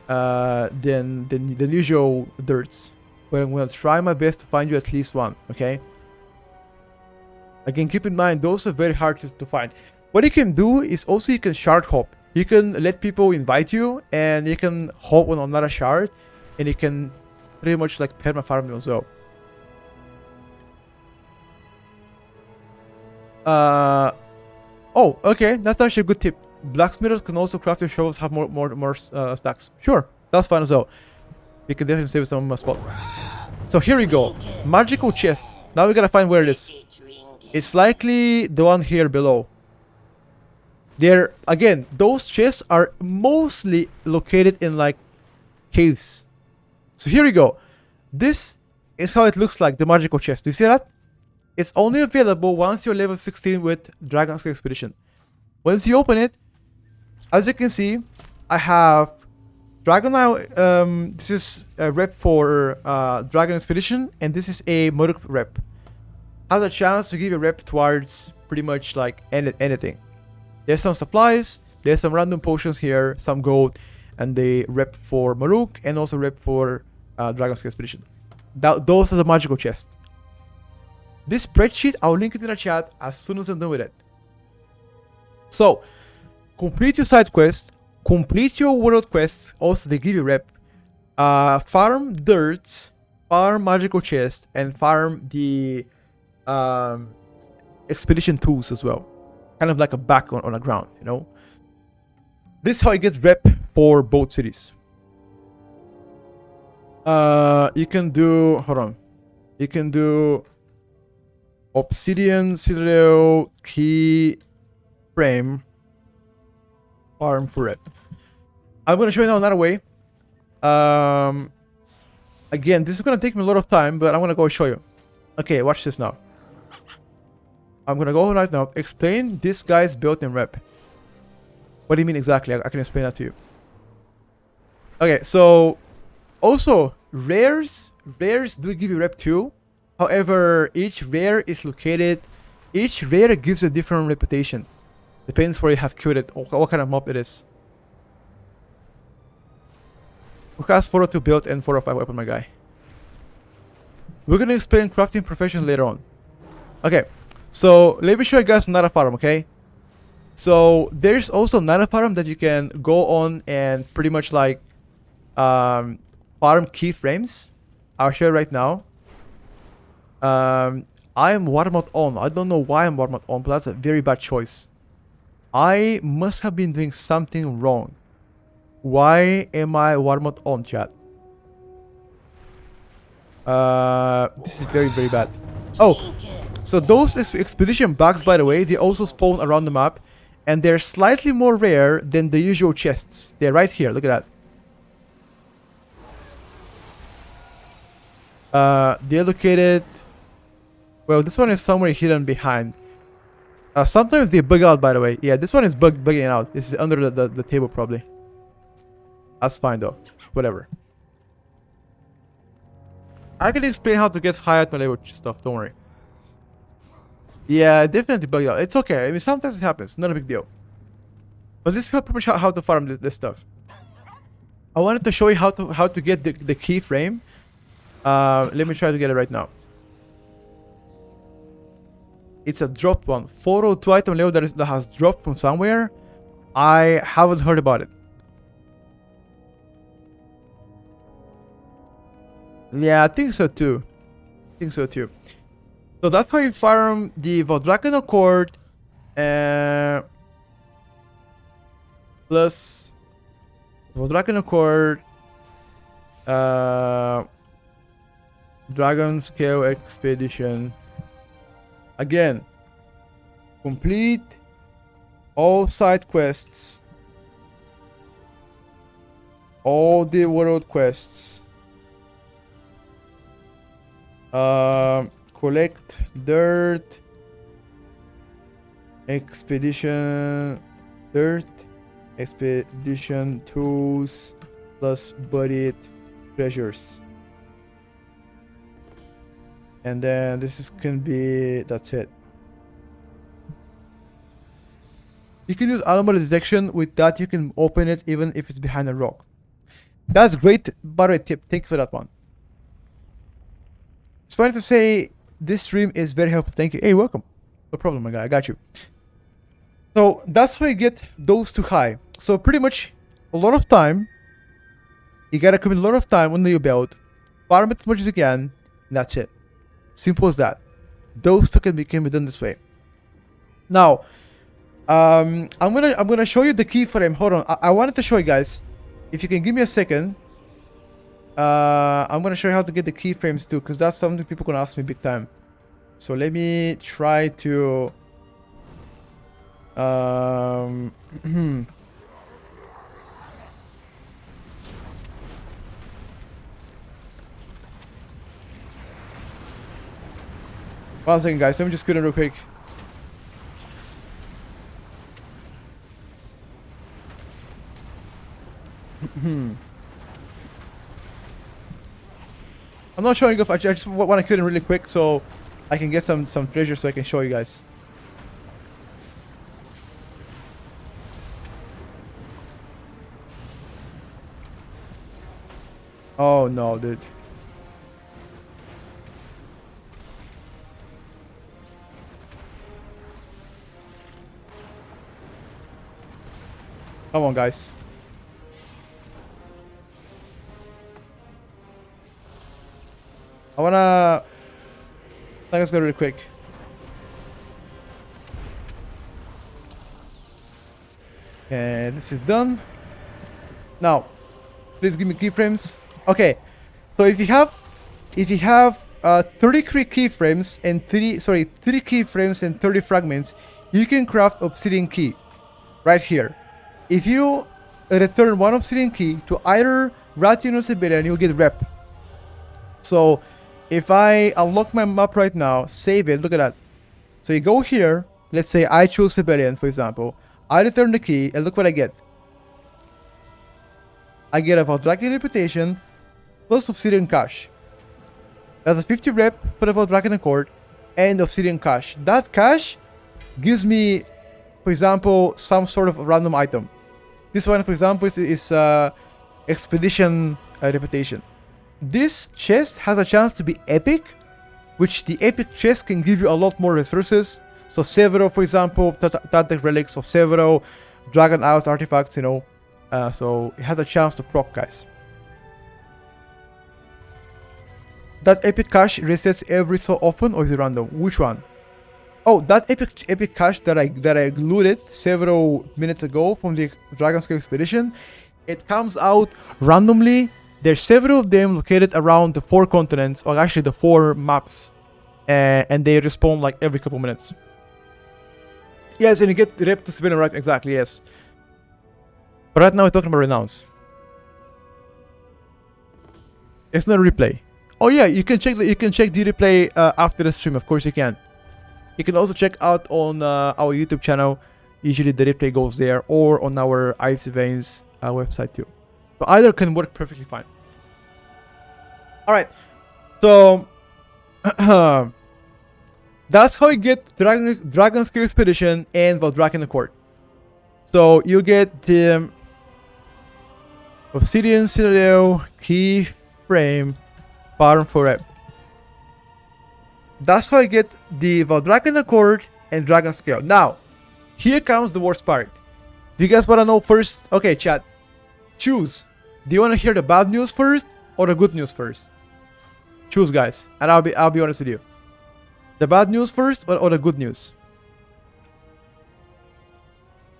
than the usual dirts. But I'm gonna try my best to find you at least one. Okay? Again, keep in mind those are very hard to find. What you can do is also you can shard hop. You can let people invite you, and you can hop on another shard, and you can pretty much like perma farm them as well. Oh, okay, that's actually a good tip. Blacksmithers can also craft your shovels, have more stacks. Sure, that's fine as well. We can definitely save some spot. So here we go, magical chest. Now we gotta find where it is. It's likely the one here below. There again, those chests are mostly located in like caves. So here we go. This is how it looks like, the magical chest. Do you see that? It's only available once you're level 16 with Dragon's Expedition. Once you open it, as you can see, I have Dragon now. This is a rep for Dragon Expedition, and this is a Muruk rep. Has a chance to give a rep towards pretty much like anything. There's some supplies, there's some random potions here, some gold, and they rep for Muruk and also rep for Dragon's Expedition. Those are the magical chests. This spreadsheet, I'll link it in the chat as soon as I'm done with it. So, complete your side quest, complete your world quests, also they give you rep, farm dirt, farm magical chest, and farm the expedition tools as well. Kind of like a back on the ground, you know. This is how it gets rep for both cities. You can do, hold on. You can do obsidian, citadel, key, frame, farm for rep. I'm gonna show you now another way. Again, this is gonna take me a lot of time, but I'm gonna go show you. Okay, watch this now. I'm gonna go right now. Explain this guy's built-in rep. What do you mean exactly? I can explain that to you. Okay, so also rares do give you rep too. However, each rare is located. Each rare gives a different reputation. Depends where you have killed it or what kind of mob it is. Who has 402 built and 405 weapon, my guy? We're gonna explain crafting profession later on. Okay, so let me show you guys another farm, okay? So there's also another farm that you can go on and pretty much like farm keyframes. I'll show you right now. I am watermount on. I don't know why I'm watermount on, but that's a very bad choice. I must have been doing something wrong. Why am I watermount on, chat? This is very, very bad. Oh, so those expedition bugs, by the way, they also spawn around the map. And they're slightly more rare than the usual chests. They're right here, look at that. They're located... Well, this one is somewhere hidden behind. Sometimes they bug out, by the way. Yeah, this one is bugging out. This is under the table, probably. That's fine, though. Whatever. I can explain how to get high at my level stuff, don't worry. Yeah, definitely bugged out. It's okay. I mean, sometimes it happens. Not a big deal. But this is pretty much how to farm this stuff. I wanted to show you how to get the keyframe. Let me try to get it right now. It's a dropped one. 402 item level that has dropped from somewhere. I haven't heard about it. Yeah, I think so too. So that's how you farm the Valdraken Accord plus Valdraken Accord, Dragon Scale Expedition. Again, complete all side quests, all the world quests. Collect dirt, expedition tools plus buried treasures. And then can be, that's it. You can use anomaly detection. With that you can open it even if it's behind a rock. That's great, by the way, tip. Thank you for that one. It's funny to say this stream is very helpful. Thank you. Hey, welcome. No problem, my guy. I got you. So that's how you get those two high. So pretty much a lot of time. You gotta commit a lot of time on the build. Farm it as much as you can. And that's it. Simple as that. Those two can be done this way. Now, I'm gonna show you the keyframe. Hold on. I wanted to show you guys. If you can give me a second. I'm gonna show you how to get the keyframes too, because that's something people gonna ask me big time. So let me try to 1 second, guys. Let me just quit it real quick. I'm not showing off. I just want to quit it really quick so I can get some treasure so I can show you guys. Oh no, dude. Come on, guys. Let's go really quick. And this is done. Now, please give me keyframes. Okay, so if you have 33 keyframes and 3 keyframes and 30 fragments, you can craft obsidian key right here. If you return 1 obsidian key to either Ration or Civilian, you'll get rep. So if I unlock my map right now, save it, look at that. So you go here, let's say I choose Civilian, for example. I return the key, and look what I get. I get a Valdraken reputation plus obsidian cash. That's a 50 rep for the Valdraken Accord and obsidian cash. That cash gives me, for example, some sort of random item. This one, for example, is expedition reputation. This chest has a chance to be epic, which the epic chest can give you a lot more resources. So several, for example, Tactic relics, or several Dragon Isles artifacts, you know. So it has a chance to proc, guys. That epic cache resets every so often, or is it random? Which one? Oh, that epic cache that I looted several minutes ago from the Dragonscale expedition. It comes out randomly. There's several of them located around the 4 continents, or actually the 4 maps, and they respawn like every couple minutes. Yes, and you get rep to spin, right? Exactly, yes. But right now we're talking about renowns. It's not a replay. Oh yeah, you can check the replay after the stream. Of course you can. You can also check out on our YouTube channel. Usually the replay goes there, or on our Icy Veins website too. So either can work perfectly fine. All right, so that's how you get Dragonscale Expedition and Valdraken Accord. So you get the Obsidian Citadel keyframe pattern for it. That's how I get the Valdraken Accord and Dragonscale. Now, here comes the worst part. Do you guys want to know first? Okay, chat. Choose. Do you want to hear the bad news first or the good news first? Choose, guys, and I'll be honest with you. The bad news first or the good news?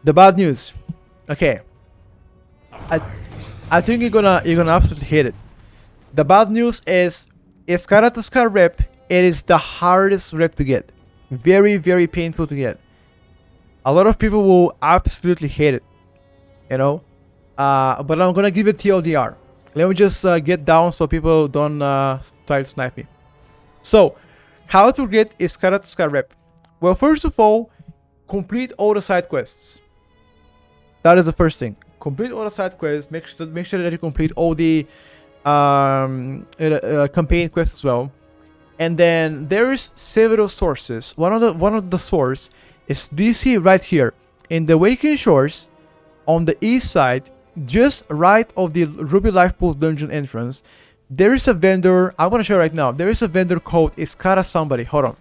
The bad news. Okay. I think you're gonna absolutely hate it. The bad news is Scar to Scar rep. It is the hardest rep to get. Very, very painful to get. A lot of people will absolutely hate it. You know? But I'm gonna give it TLDR. Let me just get down so people don't try to snipe me. So, how to get Scar to Scar rep? Well, first of all, complete all the side quests. That is the first thing. Complete all the side quests. Make sure that you complete all the campaign quests as well. And then there's several sources. One of the source is DC right here in the Waking Shores, on the east side, just right of the Ruby Life Pool dungeon entrance. There is a vendor. I want to show you right now. There is a vendor called Iskara somebody. Hold on.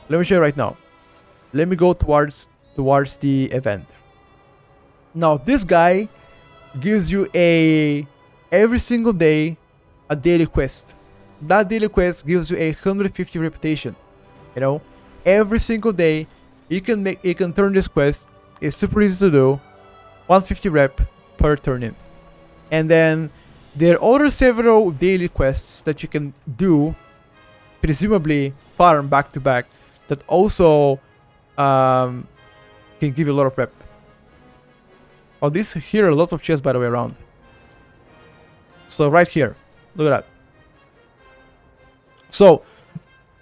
Let me show you right now. Let me go towards the event. Now this guy gives you every single day a daily quest. That daily quest gives you 150 reputation. You know, every single day you can turn this quest. It's super easy to do. 150 rep per turn in. And then there are other several daily quests that you can do, presumably farm back to back, that also can give you a lot of rep. Oh, here are lots of chests, by the way, around. So right here, look at that. So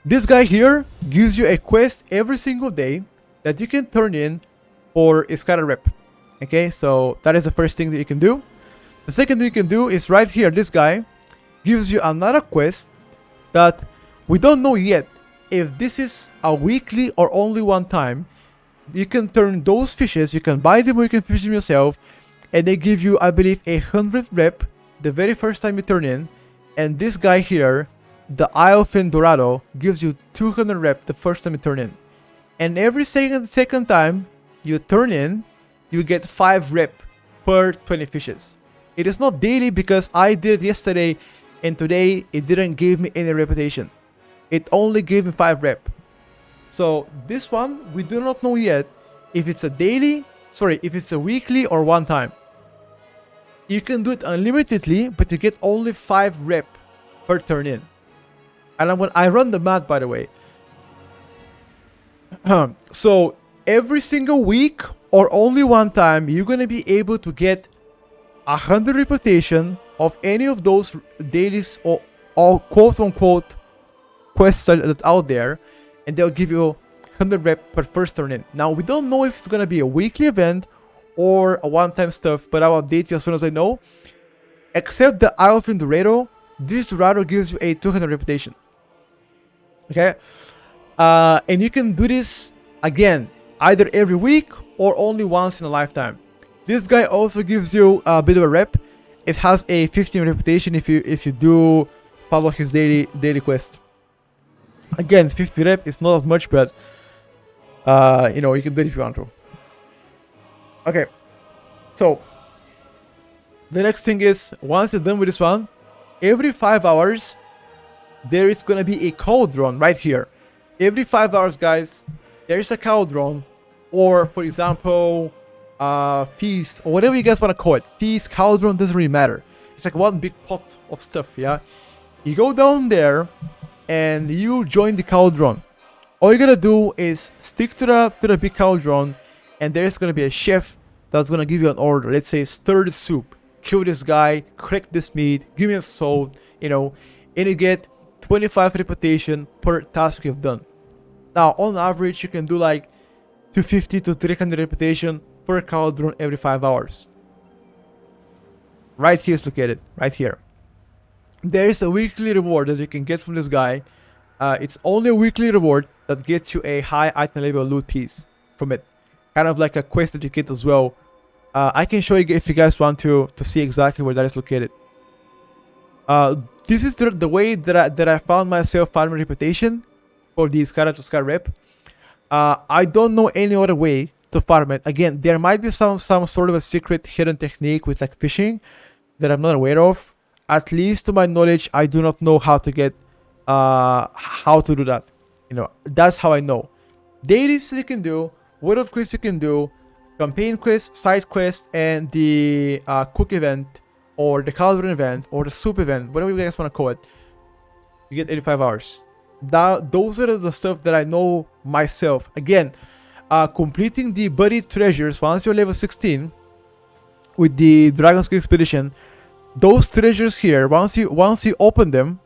This guy here gives you a quest every single day that you can turn in for a scatter rep. Okay, so that is the first thing that you can do. The second thing you can do is right here. This guy gives you another quest that we don't know yet if this is a weekly or only one time. You can turn those fishes, you can buy them or you can fish them yourself, and they give you, I believe, 100 rep the very first time you turn in. And this guy here, the Eye of Dorado, gives you 200 rep the first time you turn in. And every second time you turn in, you get 5 rep per 20 fishes. It is not daily because I did it yesterday and today it didn't give me any reputation. It only gave me 5 rep. So this one, we do not know yet if it's a daily, if it's a weekly or one time. You can do it unlimitedly, but you get only 5 rep per turn in. And when I run the math, by the way. So every single week or only one time, you're going to be able to get 100 reputation of any of those dailies or quote-unquote quests that's out there, and they'll give you 100 rep per first turn in. Now, we don't know if it's going to be a weekly event or a one-time stuff, but I'll update you as soon as I know. Except the Eye of Dorado, this Dorado gives you a 200 reputation. Okay? And you can do this, again, either every week or only once in a lifetime. This guy also gives you a bit of a rep. It has a 15 reputation if you do follow his daily quest. Again, 50 rep is not as much, but you know, you can do it if you want to. Okay, so the next thing is, once you're done with this one, every 5 hours there is gonna be a cauldron right here. Every 5 hours, guys, there is a cauldron, or for example, feast, or whatever you guys want to call it. Feast, cauldron, doesn't really matter. It's like one big pot of stuff. Yeah, you go down there and you join the cauldron. All you're gonna do is stick to the big cauldron, and there's gonna be a chef that's gonna give you an order. Let's say stir the soup, kill this guy, crack this meat, give me a salt, you know, and you get 25 reputation per task you've done. Now, on average, you can do like 250 to 300 reputation per cauldron every 5 hours. Right here is located, right here. There is a weekly reward that you can get from this guy. It's only a weekly reward that gets you a high item level loot piece from it. Kind of like a quest that you get as well. I can show you if you guys want to see exactly where that is located. This is the way that I found myself farming reputation for the Scarlet to Scar rep. I don't know any other way to farm it. Again, there might be some sort of a secret hidden technique with like fishing that I'm not aware of. At least to my knowledge, I do not know how to get how to do that. You know, that's how I know. Dailies you can do, world quests you can do, campaign quests, side quests, and the cook event or the cauldron event or the soup event, whatever you guys want to call it. You get 85 hours. Those are the stuff that I know myself. Again, completing the buried treasures once you're level 16 with the Dragon's Expedition. Those treasures here, once you open them,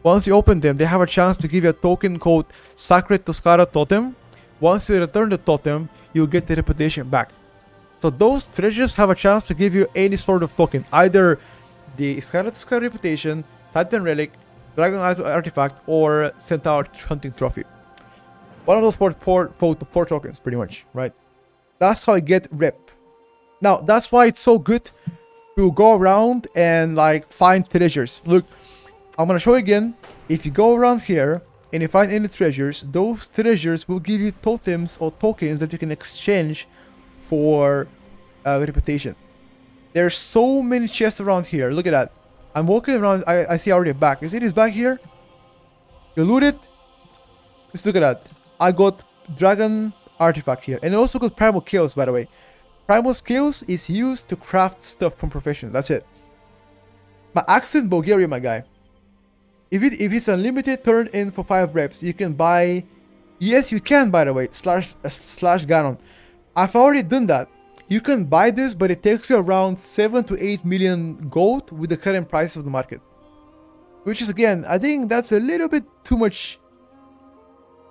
they have a chance to give you a token called Sacred Toscara Totem. Once you return the totem, you'll get the reputation back. So those treasures have a chance to give you any sort of token, either the Scarlet Toscara reputation, Titan Relic, Dragon Eyes Artifact, or Centaur Hunting Trophy. One of those four tokens, pretty much, right? That's how I get rep. Now, that's why it's so good to go around and like find treasures. Look, I'm gonna show you again. If you go around here and you find any treasures, those treasures will give you totems or tokens that you can exchange for reputation. There's so many chests around here. Look at that. I'm walking around. I see already a bag. You see this bag here? You loot it. Just look at that. I got dragon artifact here, and I also got primal kills, by the way. Primal skills is used to craft stuff from professionals. That's it. My accent Bulgaria, my guy. If it's unlimited, turn in for 5 reps. You can buy. Yes, you can, by the way. Slash Ganon. I've already done that. You can buy this, but it takes you around 7 to 8 million gold with the current price of the market. Which is, again, I think that's a little bit too much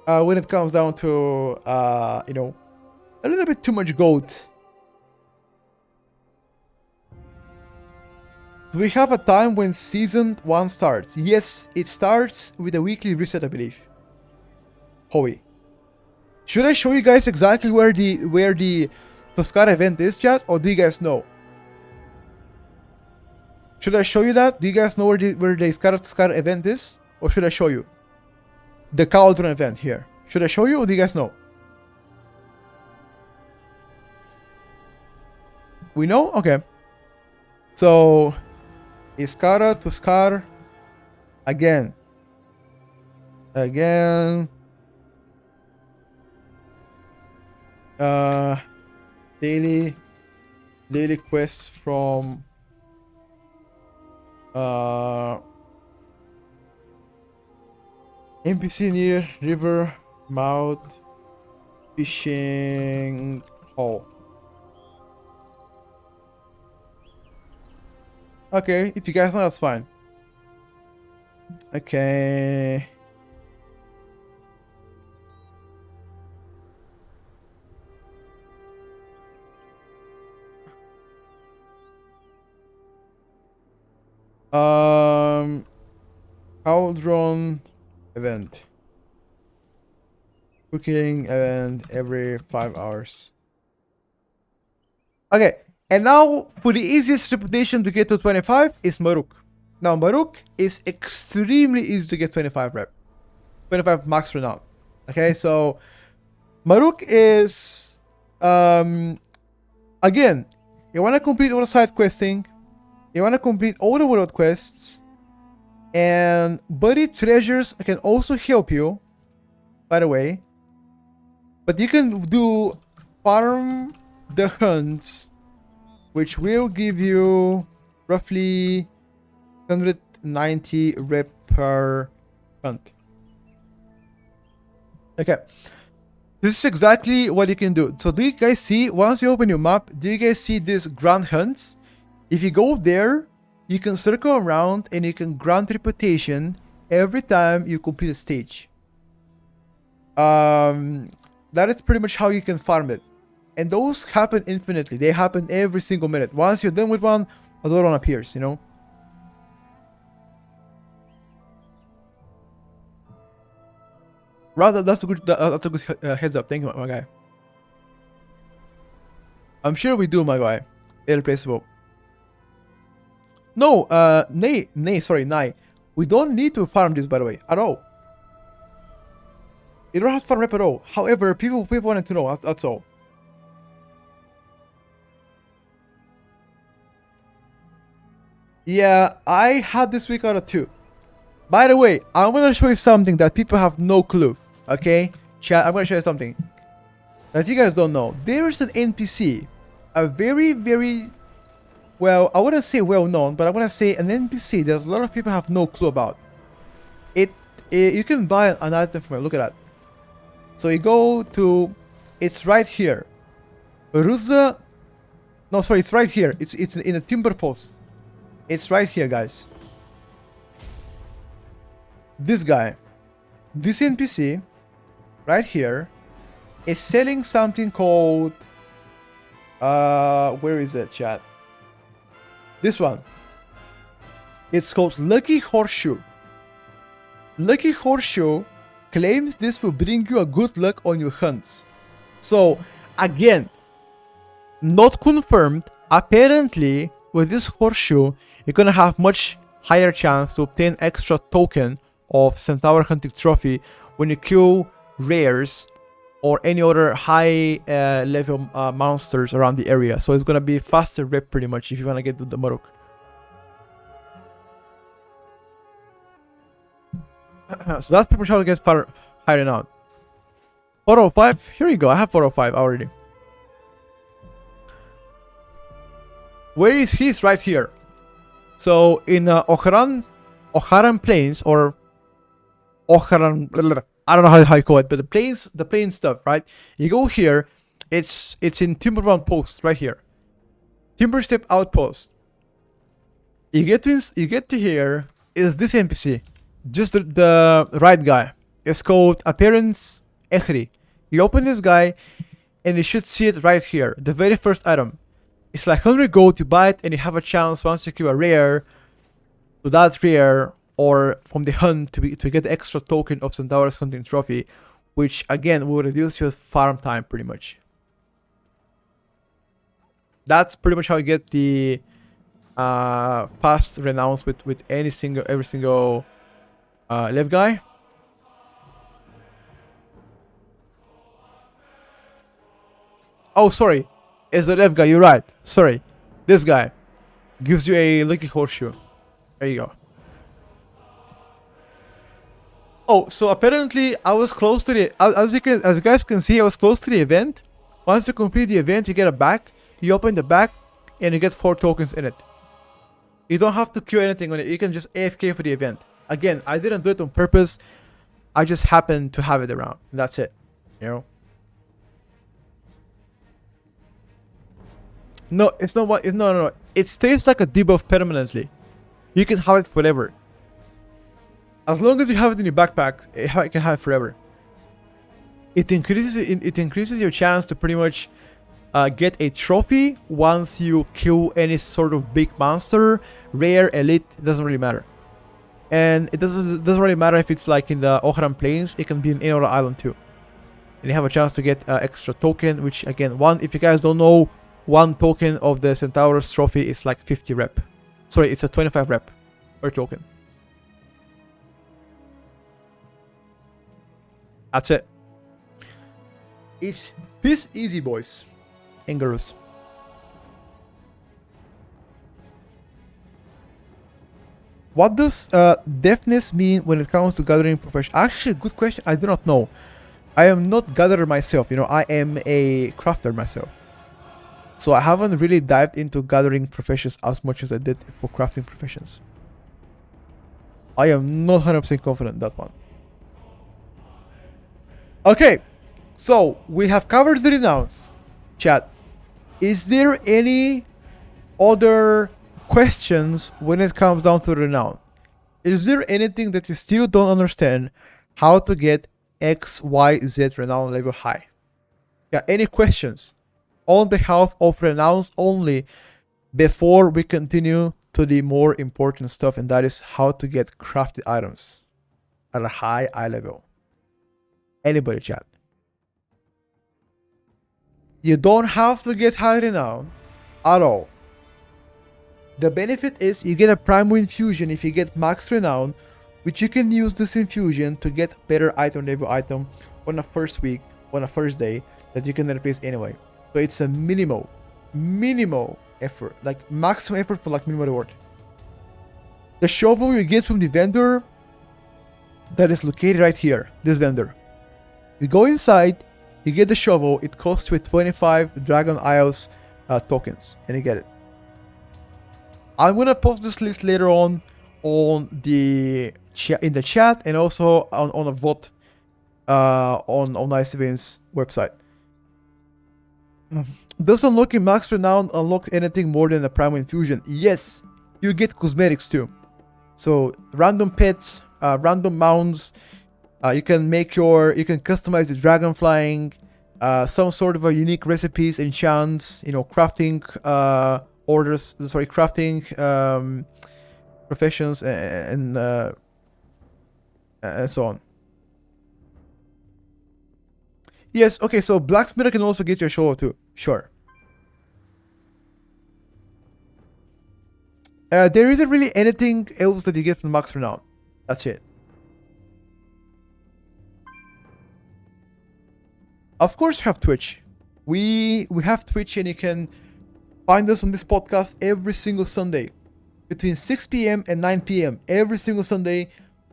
when it comes down to you know, a little bit too much gold. Do we have a time when season 1 starts? Yes, it starts with a weekly reset, I believe. Howie. Should I show you guys exactly where the Toscara event is, chat, or do you guys know? Should I show you that? Do you guys know where the Toscara event is? Or should I show you? The Cauldron event here. Should I show you, or do you guys know? We know? Okay. So, Iskara to Scar again. Daily quests from NPC near river mouth fishing hole. Okay, if you guys know, that's fine. Okay. Cauldron event. Cooking event every 5 hours. Okay, and now for the easiest reputation to get to 25 is Maruk. Now Maruk is extremely easy to get 25 rep. 25 max renown. Okay, so Maruk is again, you wanna complete all the side questing, you wanna complete all the world quests, and buried treasures can also help you, by the way. But you can do farm the hunts, which will give you roughly 190 rep per hunt. Okay, this is exactly what you can do. So do you guys see, once you open your map, do you guys see these grand hunts? If you go there, you can circle around and you can grant reputation every time you complete a stage. That is pretty much how you can farm it. And those happen infinitely. They happen every single minute. Once you're done with one, another one appears, you know? Rather, that's a good heads up. Thank you, my guy. I'm sure we do, my guy. Irreplaceable. No, Nay. We don't need to farm this, by the way, at all. You don't have to farm rep at all. However, people wanted to know, that's all. Yeah, I had this week out of 2. By the way, I'm gonna show you something that people have no clue. Okay? Chat, I'm gonna show you something that you guys don't know. There's an NPC, a very, very, well, I wouldn't say well known, but I'm gonna say an NPC that a lot of people have no clue about. You can buy an item from it. Look at that. So you go to, it's right here. Ruza, no, sorry, it's right here. It's in a timber post. It's right here, guys. This guy, this NPC, right here, is selling something called, where is it, chat? This one. It's called Lucky Horseshoe. Lucky Horseshoe claims this will bring you a good luck on your hunts. So, again, not confirmed. Apparently, with this horseshoe, you're gonna have much higher chance to obtain extra token of Centaur Hunting Trophy when you kill rares or any other high level monsters around the area. So it's gonna be faster rep pretty much if you wanna get to the Maruk. So that's pretty much how to get high renown. 405, here you go, I have 405 already. Where is he? He's right here. So in Oharan Plains, or Oharan, I don't know how you call it, but the plain stuff, right? You go here, it's in Timberbound Post right here. Timber Step Outpost. You get to here is this NPC, just the right guy. is called Appearance Echri. You open this guy, and you should see it right here. The very first item. It's like 100 gold, you buy it, and you have a chance once you kill a rare, to that rare, or from the hunt to get the extra token of Centaurus Hunting Trophy, which again will reduce your farm time pretty much. That's pretty much how you get the fast renounce with every single live guy. Oh, sorry, it's the left guy. You're right. Sorry, this guy gives you a lucky horseshoe. There you go. Oh, so apparently I was close to the as you guys can see, I was close to the event. Once you complete the event, you get a bag. You open the bag, and you get 4 tokens in it. You don't have to queue anything on it. You can just AFK for the event. Again, I didn't do it on purpose. I just happened to have it around. And that's it. You know. No, it's not what. No. It stays like a debuff permanently. You can have it forever. As long as you have it in your backpack, you can have it forever. It increases your chance to pretty much get a trophy once you kill any sort of big monster, rare, elite. It doesn't really matter. And it doesn't really matter if it's like in the Ohran Plains. It can be in any other island too. And you have a chance to get extra token, which again, if you guys don't know, 1 token of the Centaurus trophy is like 50 rep. Sorry, it's a 25 rep per token. That's it. It's this easy, boys and girls. What does deafness mean when it comes to gathering profession? Actually, good question. I do not know. I am not gatherer myself. You know, I am a crafter myself. So I haven't really dived into gathering professions as much as I did for crafting professions. I am not 100% confident in that one. Okay, so we have covered the renouns. Chat, is there any other questions when it comes down to renown? Is there anything that you still don't understand how to get XYZ renown level high? Yeah, any questions on behalf of renouns only before we continue to the more important stuff, and that is how to get crafted items at a high level? Anybody, chat? You don't have to get high renown at all. The benefit is you get a primal infusion if you get max renown, which you can use this infusion to get better item level item on the first week, on the first day, that you can replace anyway. So it's a minimal effort, like maximum effort for like minimal reward. The shovel you get from the vendor that is located right here, this vendor. You go inside, you get the shovel, it costs you 25 Dragon Isles tokens, and you get it. I'm gonna post this list later on the in the chat, and also on a VOD on IceVin's website. Does unlocking max renown unlock anything more than a primal infusion? Yes, you get cosmetics too. So random pets, random mounts. You can customize the dragon flying, some sort of a unique recipes, enchants, you know, crafting crafting professions and so on. Yes, okay, so blacksmith can also get your shovel too. Sure. There isn't really anything else that you get from max renown. That's it. Of course, we have Twitch. We have Twitch, and you can find us on this podcast every single Sunday between 6 p.m. and 9 p.m. every single Sunday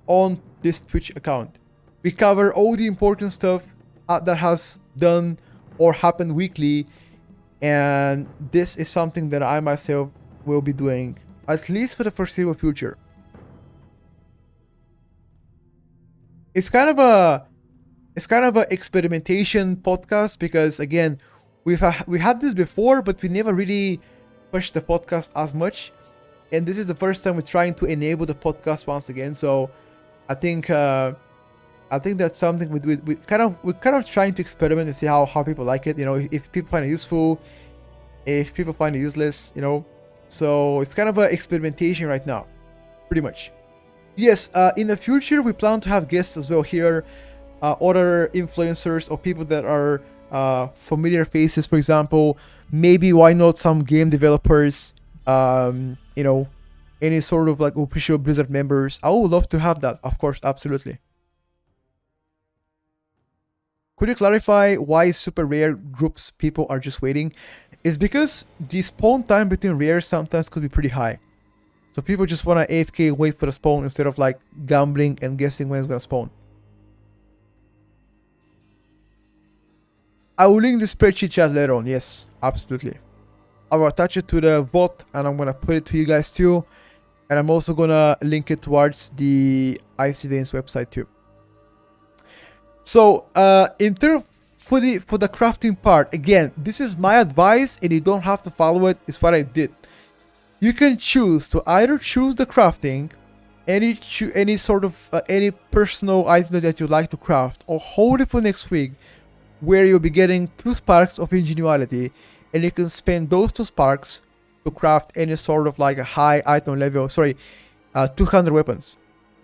on this Twitch account. We cover all the important stuff that has done or happened weekly, and this is something that I myself will be doing at least for the foreseeable future. It's kind of a experimentation podcast, because again, we had this before, but we never really pushed the podcast as much, and this is the first time we're trying to enable the podcast once again. So I think I think that's something we're kind of trying to experiment and see how people like it. You know, if people find it useful, if people find it useless, you know. So it's kind of an experimentation right now, pretty much. Yes, in the future we plan to have guests as well here, other influencers or people that are familiar faces, for example. Maybe why not some game developers, you know, any sort of like official Blizzard members. I would love to have that, of course, absolutely. Could you clarify why super rare groups people are just waiting? It's because the spawn time between rares sometimes could be pretty high. So people just want to AFK wait for the spawn instead of like gambling and guessing when it's gonna spawn. I will link the spreadsheet chat later on. Yes, absolutely. I will attach it to the bot and I'm gonna put it to you guys too. And I'm also gonna link it towards the Icy Veins website too. So in terms for the crafting part, again, this is my advice and you don't have to follow it. It's what I did. You can choose to either choose the crafting, any sort of any personal item that you like to craft, or hold it for next week, where you'll be getting 2 sparks of ingenuity, and you can spend those 2 sparks to craft any sort of like a high item level. Sorry, 200 weapons.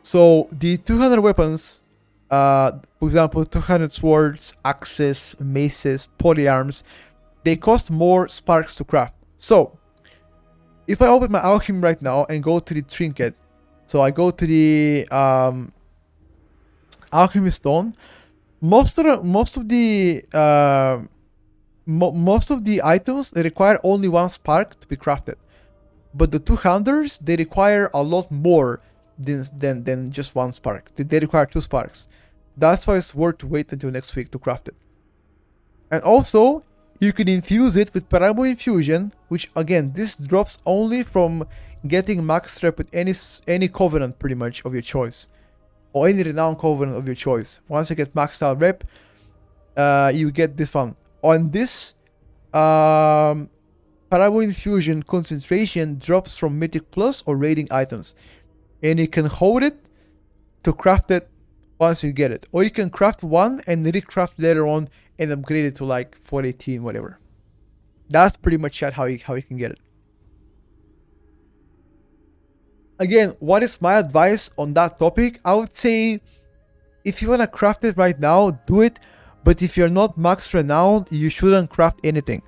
So the 200 weapons, for example, 200 swords, axes, maces, polyarms, they cost more sparks to craft. So if I open my alchemy right now and go to the trinket, so I go to the alchemy stone, most of the items, they require only 1 spark to be crafted, but the 200s, they require a lot more than just 1 spark. They require 2 sparks. That's why it's worth to wait until next week to craft it. And also you can infuse it with Primal Infusion, which again, this drops only from getting max rep with any covenant pretty much of your choice, or any renown covenant of your choice. Once you get maxed out rep, you get this one. On this, Primal Infusion concentration drops from Mythic Plus or raiding items, and you can hold it to craft it once you get it, or you can craft one and recraft later on and upgrade it to like 418, whatever. That's pretty much how you can get it. Again, what is my advice on that topic? I would say if you want to craft it right now, do it. But if you're not max renown, you shouldn't craft anything.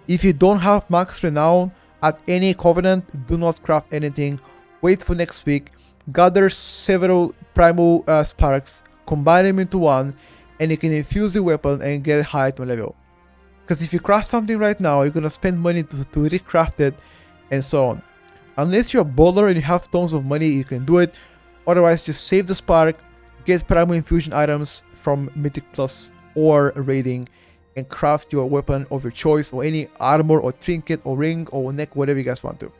If you don't have max renown at any covenant, do not craft anything. Wait for next week. Gather several primal sparks, combine them into one, and you can infuse the weapon and get a high item level. Because if you craft something right now, you're gonna spend money to recraft it and so on. Unless you're a bowler and you have tons of money, you can do it. Otherwise, just save the spark, get primal infusion items from Mythic Plus or raiding, and craft your weapon of your choice, or any armor or trinket or ring or neck, whatever you guys want to.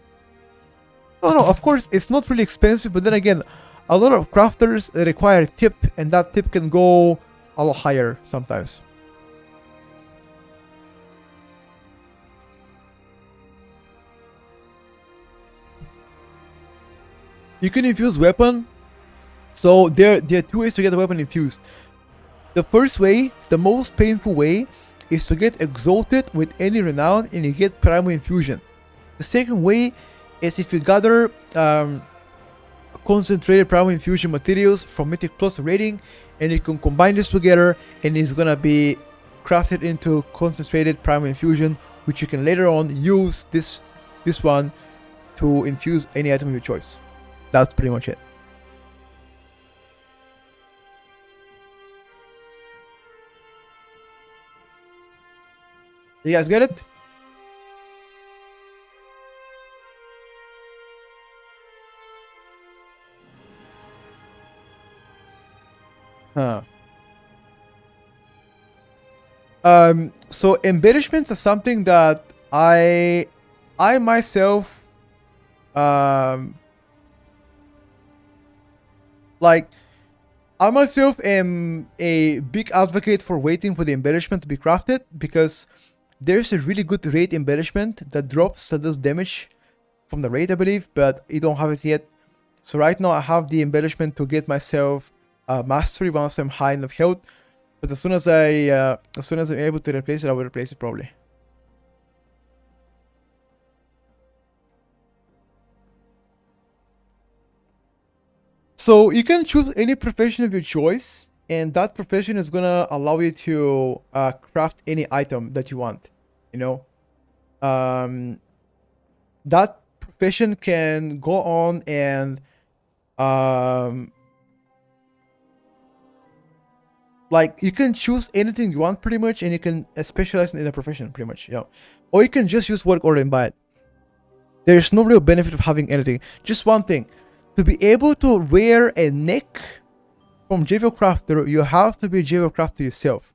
No, of course, it's not really expensive, but then again, a lot of crafters require a tip, and that tip can go a lot higher sometimes. You can infuse weapon. So there are 2 ways to get a weapon infused. The first way, the most painful way, is to get exalted with any renown and you get primal infusion. The second way is if you gather concentrated primal infusion materials from Mythic Plus rating, and you can combine this together and it's gonna be crafted into concentrated primal infusion, which you can later on use this one to infuse any item of your choice. That's pretty much it. You guys get it? Huh. So embellishments are something that I myself like, I myself am a big advocate for waiting for the embellishment to be crafted, because there's a really good raid embellishment that drops, that does damage from the raid, I believe, but you don't have it yet. So right now I have the embellishment to get myself mastery once I'm high enough health. But as soon as I'm able to replace it, I will replace it probably. So you can choose any profession of your choice, and that profession is gonna allow you to craft any item that you want. You know, that profession can go on and like you can choose anything you want pretty much, and you can specialize in a profession pretty much. You know, or you can just use work order and buy it. There's no real benefit of having anything. Just one thing. To be able to wear a neck from JVO Crafter, you have to be JVO Crafter yourself.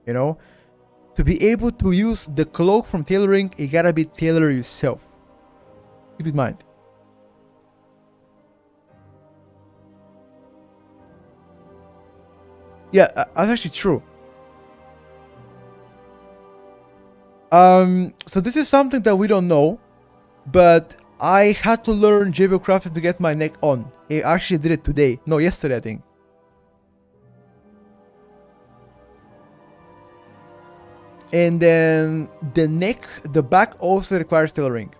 You know? To be able to use the cloak from tailoring, you gotta be tailor yourself. Keep in mind. Yeah, that's actually true. So this is something that we don't know, but I had to learn JVO Crafting to get my neck on. I actually did it today. No, yesterday I think. And then the neck, the back also requires tailoring.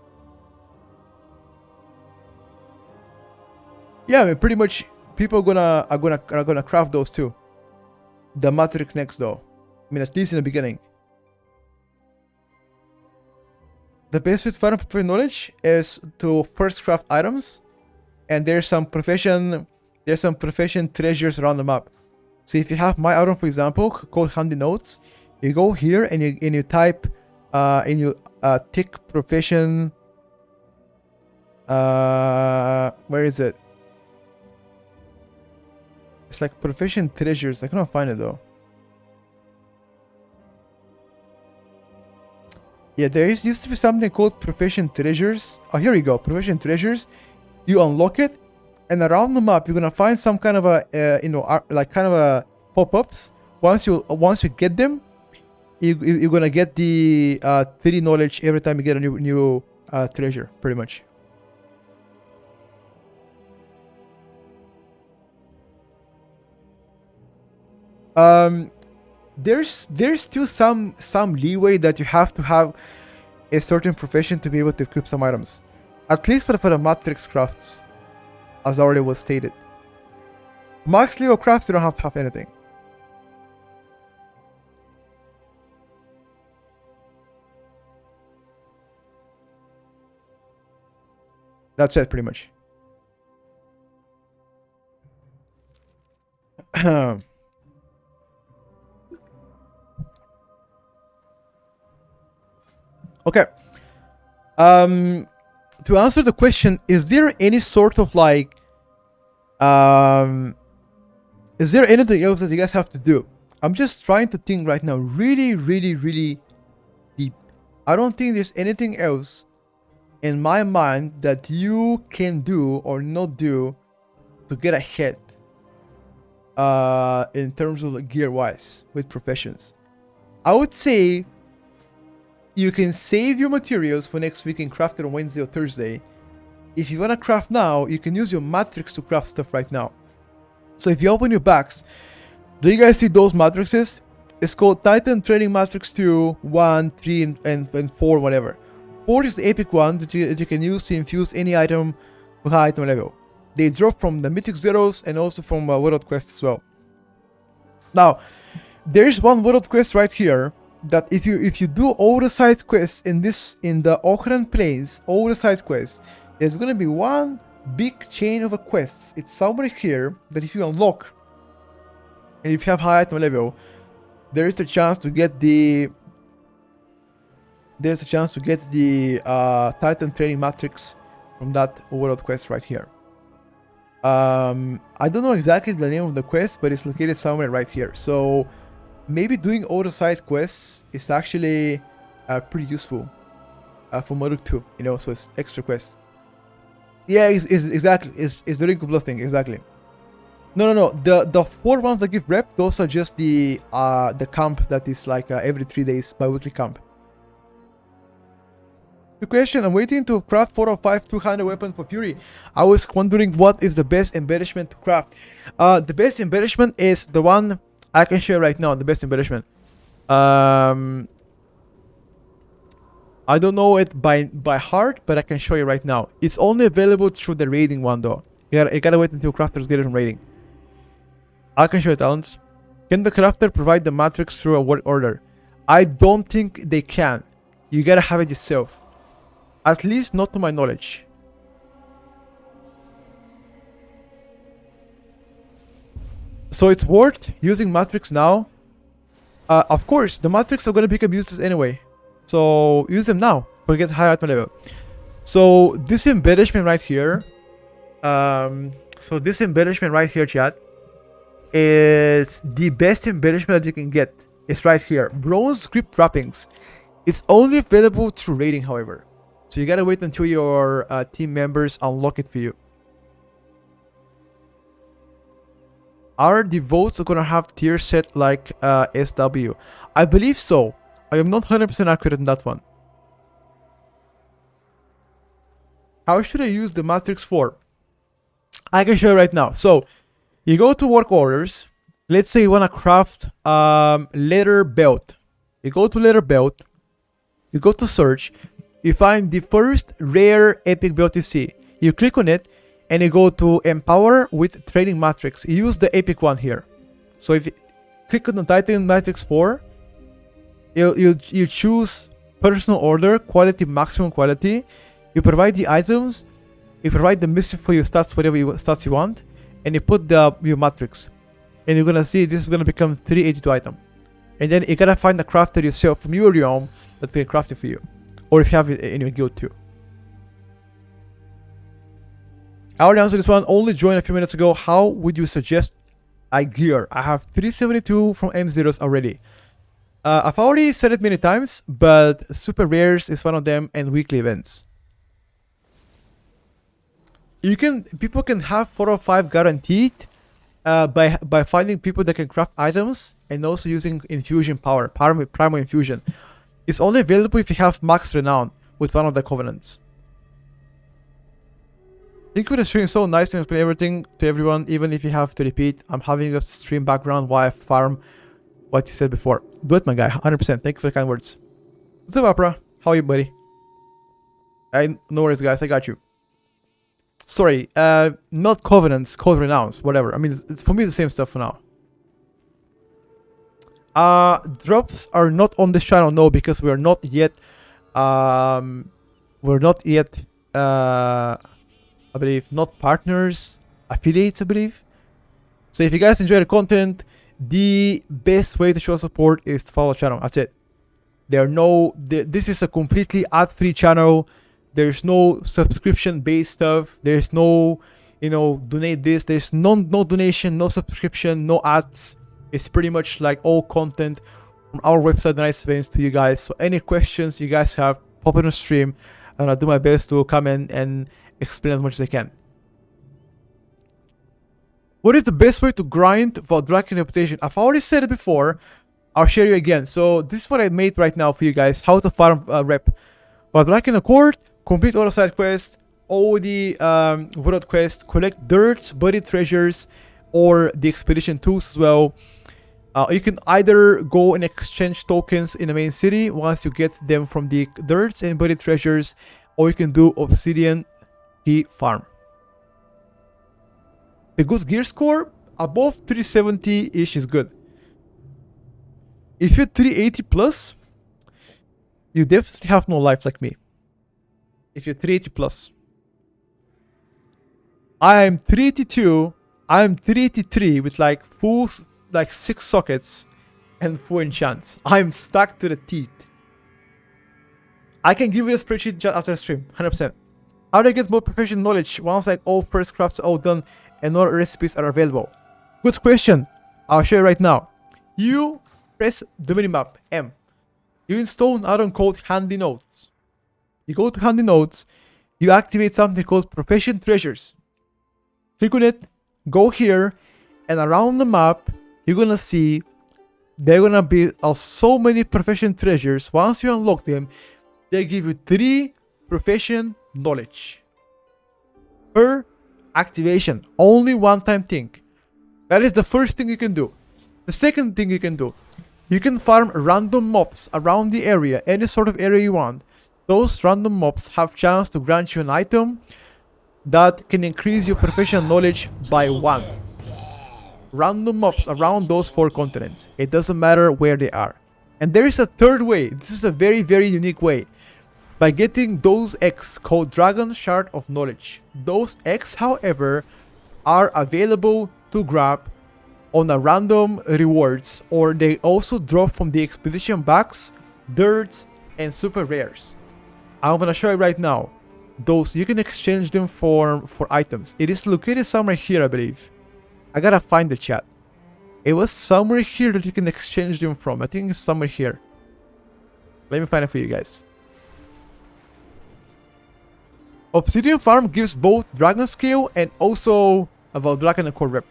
Yeah, I mean, pretty much people are gonna craft those too. The matrix necks though. I mean, at least in the beginning. The best way to find profession knowledge is to first craft items, and there's some profession treasures around the map. So if you have my item, for example, called Handy Notes, you go here and you type and you tick profession. Where is it? It's like profession treasures. I cannot find it though. Yeah, there used to be something called profession treasures. Oh, here we go. Profession treasures. You unlock it, and around the map, you're gonna find some kind of a, like kind of a pop-ups. Once you get them, you're gonna get the 3 knowledge every time you get a new treasure, pretty much. There's still some leeway that you have to have a certain profession to be able to equip some items, at least for the matrix crafts, as already was stated. Max level crafts, you don't have to have anything. That's it, pretty much. Okay. To answer the question, is there any sort of like, is there anything else that you guys have to do? I'm just trying to think right now, really, really, really deep. I don't think there's anything else in my mind that you can do or not do to get ahead in terms of gear wise with professions. I would say you can save your materials for next week and craft it on Wednesday or Thursday. If you want to craft now, you can use your matrix to craft stuff right now. So if you open your box, do you guys see those matrices? It's called Titan Training Matrix 2, 1, 3, and 4, whatever. 4 is the epic one that you can use to infuse any item with high item level. They drop from the Mythic Zeros and also from World Quest as well. Now, there's one World Quest right here that if you do all the side quests in the Ochran Plains, all the side quests, there's gonna be one big chain of quests. It's somewhere here that if you unlock and if you have high item level, there is a chance to get the Titan Training Matrix from that World Quest right here. I don't know exactly the name of the quest, but it's located somewhere right here. So maybe doing all the side quests is actually pretty useful for Maruk 2, you know, so it's extra quests. Yeah, exactly. It's the Ring of Blasting, exactly. No. The 4 ones that give rep, those are just the camp that is like every 3 days, bi-weekly camp. Good question. I'm waiting to craft 4 or 5 200 weapons for Fury. I was wondering what is the best embellishment to craft. The best embellishment is the one I can share right now. The best embellishment. I don't know it by heart, but I can show you right now. It's only available through the raiding one though. You gotta wait until crafters get it from raiding. I can show you talents. Can the crafter provide the matrix through a word order? I don't think they can. You gotta have it yourself. At least not to my knowledge. So it's worth using matrix now. Of course, the matrix are gonna become useless anyway. So use them now. Forget high item level. So this embellishment right here. Chat, is the best embellishment that you can get. It's right here. Bronze script wrappings. It's only available through raiding, however. So you gotta wait until your team members unlock it for you. Are the votes gonna have tier set like SW? I believe so. I am not 100% accurate in that one. How should I use the matrix for? I can show you right now. So you go to work orders. Let's say you wanna craft leather belt. You go to leather belt. You go to search. You find the first rare epic belt you see. You click on it and you go to empower with trading matrix. You use the epic one here. So if you click on the Titan Matrix 4, you choose personal order, quality, maximum quality. You provide the items. You provide the mystic for your stats, whatever stats you want, and you put your matrix. And you're gonna see this is gonna become 382 item. And then you gotta find a crafter yourself from your realm that can craft it for you. Or if you have it in your guild too. I already answered this one. Only joined a few minutes ago. How would you suggest I gear? I have 372 from M0s already. I've already said it many times, but super rares is one of them, and weekly events. People can have 4 or 5 guaranteed by finding people that can craft items and also using infusion power, primal infusion. It's only available if you have max renown with one of the covenants. Thank you for the stream. So nice to explain everything to everyone, even if you have to repeat. I'm having a stream background while I farm what you said before. Do it, my guy. 100%. Thank you for the kind words. What's up, Opera? How are you, buddy? No worries, guys. I got you. Sorry, not covenants, code renowns, whatever. I mean, it's for me the same stuff for now. Drops are not on this channel, no, because we're not yet, I believe, not partners, affiliates, I believe. So if you guys enjoy the content, the best way to show support is to follow the channel. That's it. This is a completely ad-free channel. There's no subscription-based stuff. There's no, donate this. There's no donation, no subscription, no ads. It's pretty much like all content from our website, the Nice Events, to you guys. So any questions you guys have, pop it on stream, and I'll do my best to come in and explain as much as I can. What is the best way to grind for Dragon reputation? I've already said it before. I'll share you again. So this is what I made right now for you guys. How to farm rep. For Dragon Accord, complete all the side quests, all the world quests, collect dirts, buried treasures, or the expedition tools as well. You can either go and exchange tokens in the main city once you get them from the dirts and buried treasures, or you can do obsidian key farm. The good gear score above 370-ish is good. If you're 380 plus, you definitely have no life like me. If you're 380 plus, I am 382. I am 383 with like 6 sockets and 4 enchants. I'm stuck to the teeth. I can give you a spreadsheet just after the stream, 100%. How do I get more professional knowledge once like all first crafts are all done and all recipes are available? Good question. I'll show you right now. You press the minimap M. You install an add-on called Handy Notes. You go to Handy Notes. You activate something called Profession Treasures. Click on it. Go here, and around the map, you're gonna see there gonna be so many profession treasures. Once you unlock them, they give you 3 profession knowledge per activation. Only one time thing. That is the first thing you can do. The second thing you can do, you can farm random mobs around the area, any sort of area you want. Those random mobs have chance to grant you an item that can increase your professional knowledge by 1. Random mobs around those 4 continents. It doesn't matter where they are. And there is a third way. This is a very, very unique way. By getting those eggs called Dragon Shard of Knowledge. Those eggs, however, are available to grab on a random rewards, or they also drop from the expedition bags, dirts, and super rares. I'm gonna show you right now. Those you can exchange them for items. It is located somewhere here, I believe. I gotta find the chat. It was somewhere here that you can exchange them from. I think it's somewhere here. Let me find it for you guys. Obsidian Farm gives both Dragon Scale and also a Dragon and Core Rep.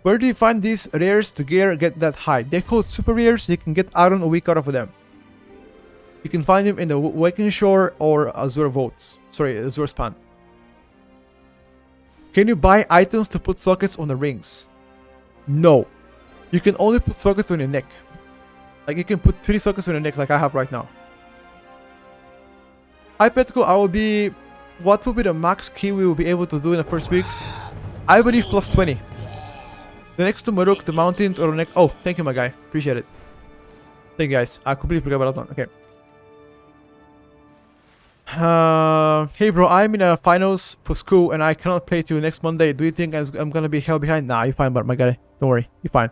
Where do you find these rares to get that high? They're called super rares. You can get iron a week out of them. You can find them in the Waking Shore or Azure Vaults. Sorry, Azure Span. Can you buy items to put sockets on the rings? No. You can only put sockets on your neck. Like you can put 3 sockets on your neck like I have right now. Hi Petko, I will be... What will be the max key we will be able to do in the first weeks? I believe plus 20. The next to Maruk, the mountain, or the next... Oh, thank you my guy. Appreciate it. Thank you guys. I completely forgot about that one. Okay. Hey bro, I'm in a finals for school and I cannot play till next Monday. Do you think I'm gonna be held behind? Nah, you're fine, but my guy. Don't worry. You're fine.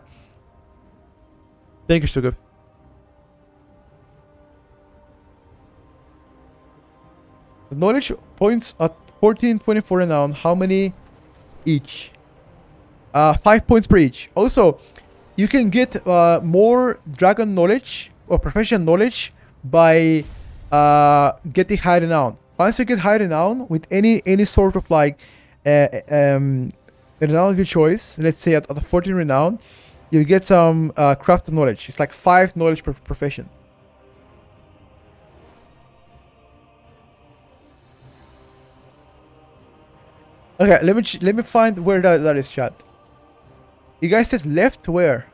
Thank you, Sugar. The knowledge points at 1424 renown. How many each? 5 points per each. Also, you can get more dragon knowledge or professional knowledge by getting high renown. Once you get high renown with any sort of like renown of your choice, let's say at 14 renown, you get some craft knowledge. It's like 5 knowledge per profession. Okay, let me find where that is, chat. You guys said left where?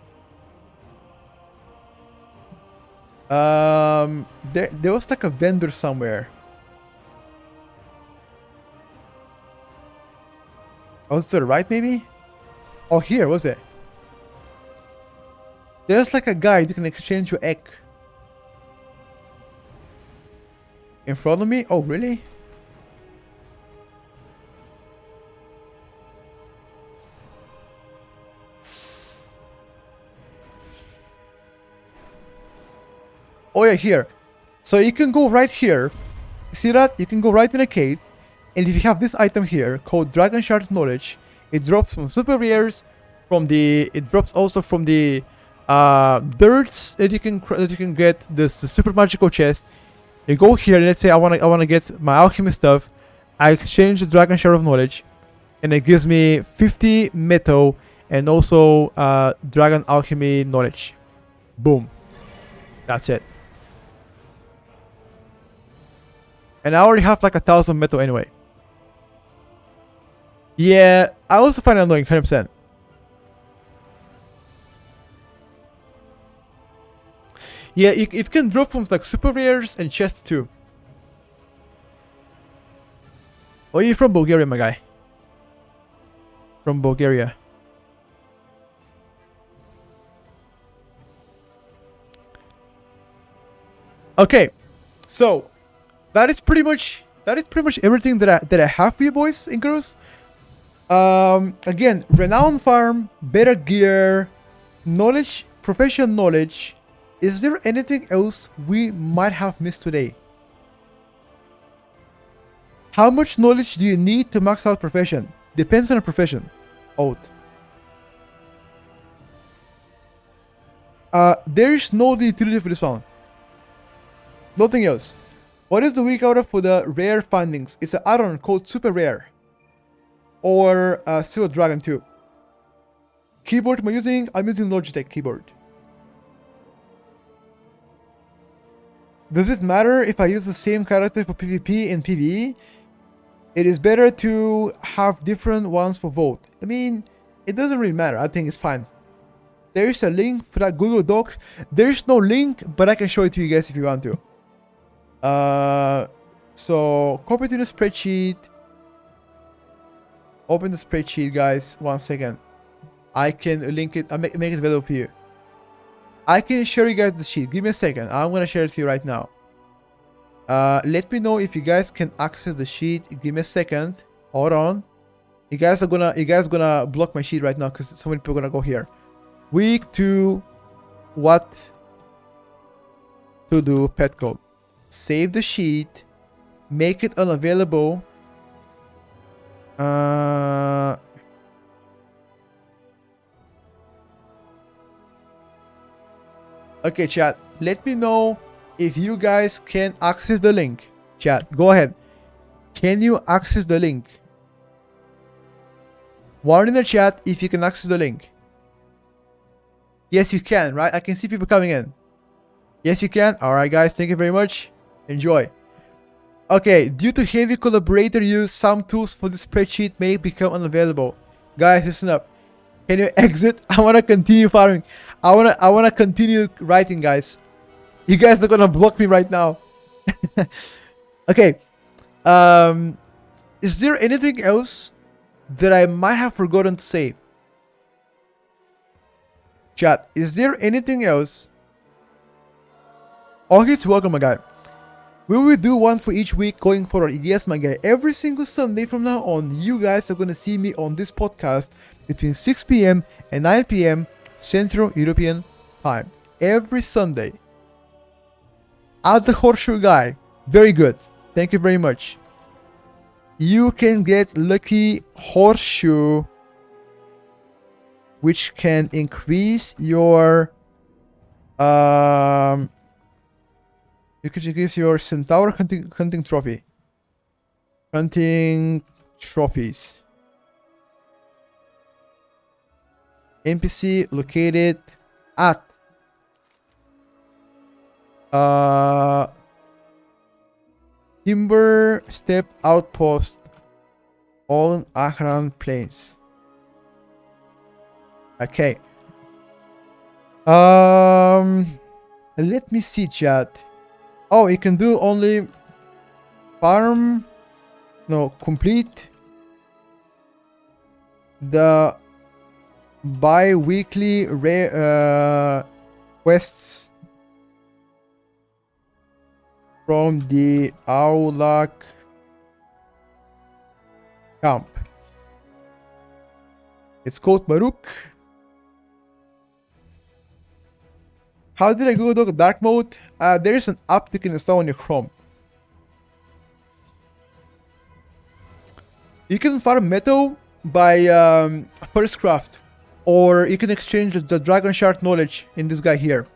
There was like a vendor somewhere. Oh, was it to the right maybe? Oh, here was it? There's like a guide you can exchange your egg. In front of me? Oh, really? Oh yeah, here. So you can go right here. See that? You can go right in a cave. And if you have this item here called Dragon Shard Knowledge, it drops from super rares, it drops also from the dirts that you can get, the super magical chest. You go here, let's say I wanna get my alchemy stuff. I exchange the Dragon Shard of Knowledge, and it gives me 50 metal and also Dragon Alchemy Knowledge. Boom. That's it. And I already have like 1,000 metal anyway. Yeah, I also find it annoying, 100%. Yeah, it can drop from like super rares and chests too. Oh, you're from Bulgaria, my guy. From Bulgaria. Okay, so that is pretty much everything that I have for you boys and girls. Again, renown farm, better gear, knowledge, professional knowledge. Is there anything else we might have missed today? How much knowledge do you need to max out profession? Depends on the profession. Oath. There is no utility for this one. Nothing else. What is the week out of for the rare findings? It's an add-on called Super Rare. Or Silver Dragon 2. Keyboard am I using? I'm using Logitech keyboard. Does it matter if I use the same character for PvP and PvE? It is better to have different ones for vote. I mean, it doesn't really matter. I think it's fine. There is a link for that Google Docs. There is no link, but I can show it to you guys if you want to. So copy to the spreadsheet. Open the spreadsheet, guys. 1 second. I can link it. I'll make it available for you. I can share you guys the sheet. Give me a second. I'm gonna share it to you right now. Let me know if you guys can access the sheet. Give me a second. Hold on. You guys gonna block my sheet right now because so many people are gonna go here. Week 2. What to do? Petko. Save the sheet. Make it unavailable. Okay, chat. Let me know if you guys can access the link. Chat, go ahead. Can you access the link? One in the chat if you can access the link. Yes, you can, right? I can see people coming in. Yes, you can. Alright, guys. Thank you very much. Enjoy. Okay, due to heavy collaborator use, some tools for the spreadsheet may become unavailable. Guys, listen up. Can you exit? I wanna continue farming. I wanna continue writing, guys. You guys are gonna block me right now. Okay. Is there anything else that I might have forgotten to say? Chat, is there anything else? Okay, welcome, my guy. Will we do one for each week going forward? Yes, my guy. Every single Sunday from now on, you guys are gonna see me on this podcast between 6 p.m. and 9 p.m. Central European Time. Every Sunday. As the horseshoe guy. Very good. Thank you very much. You can get lucky horseshoe, which can increase your you can increase your centaur hunting trophy. Hunting trophies. NPC located at Timber Step Outpost on Akran Plains. Okay. Let me see, chat. Oh, you can do only farm. No, complete the bi-weekly quests from the Aulak camp. It's called Maruk. How did I go to dark mode? There is an app you can install on your Chrome. You can farm metal by first craft, or you can exchange the dragon shard knowledge in this guy here.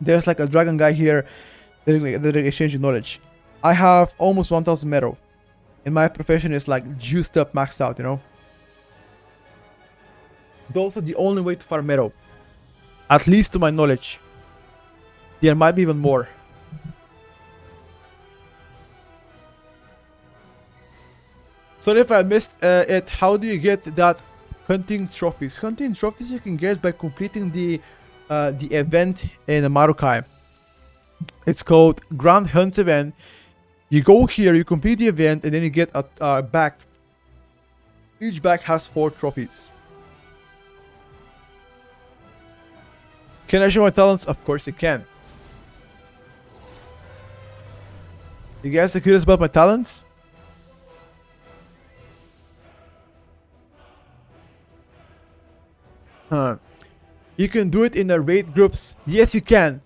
There's like a dragon guy here that exchange knowledge. I have almost 1000 metal, and my profession is like juiced up, maxed out, you know. Those are the only way to farm metal, at least to my knowledge. There might be even more. So if I missed it, how do you get that hunting trophies? Hunting trophies you can get by completing the event in Marukai. It's called Grand Hunt event. You go here, you complete the event, and then you get a bag. Each bag has 4 trophies. Can I show my talents? Of course you can. You guys are curious about my talents? You can do it in the raid groups. Yes, you can.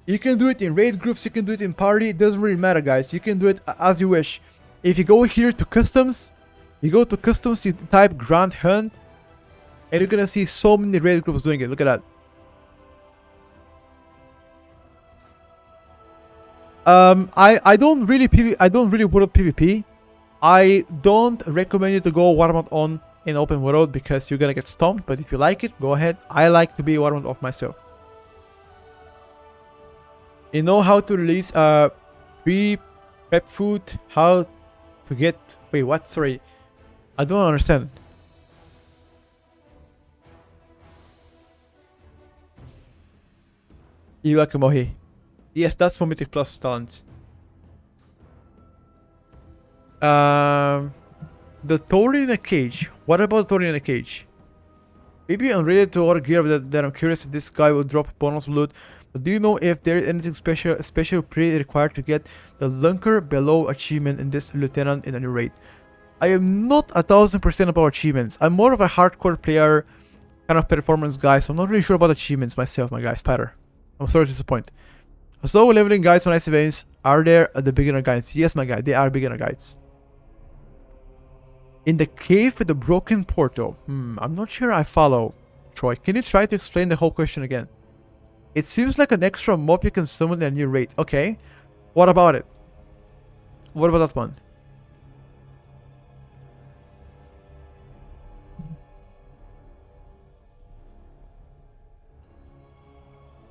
You can do it in raid groups. You can do it in party. It doesn't really matter, guys. You can do it as you wish. If you go here to customs, you go to customs, you type Grand Hunt, and you're gonna see so many raid groups doing it. Look at that. I don't really world PvP. I don't recommend you to go Warmount on in open world because you're gonna get stomped. But if you like it, go ahead. I like to be Warmount off myself. You know how to release pre-prep food? How to get... Wait, what? Sorry. I don't understand. Iwakumohi. Yes, that's for Mythic Plus talent. The Tori in a cage. What about Tori in a cage? Maybe unrelated to our gear that I'm curious if this guy will drop bonus loot. But do you know if there is anything special pre-required to get the Lunker below achievement in this lieutenant in a new raid? I am not 1000% about achievements. I'm more of a hardcore player, kind of performance guy, so I'm not really sure about achievements myself, my guy, Spider. I'm sorry to disappoint. So leveling guides on ice events, are there the beginner guides? Yes, my guy, they are beginner guides. In the cave with the broken portal. I'm not sure I follow. Troy, can you try to explain the whole question again? It seems like an extra mob you can summon in a new raid. Okay. What about it? What about that one?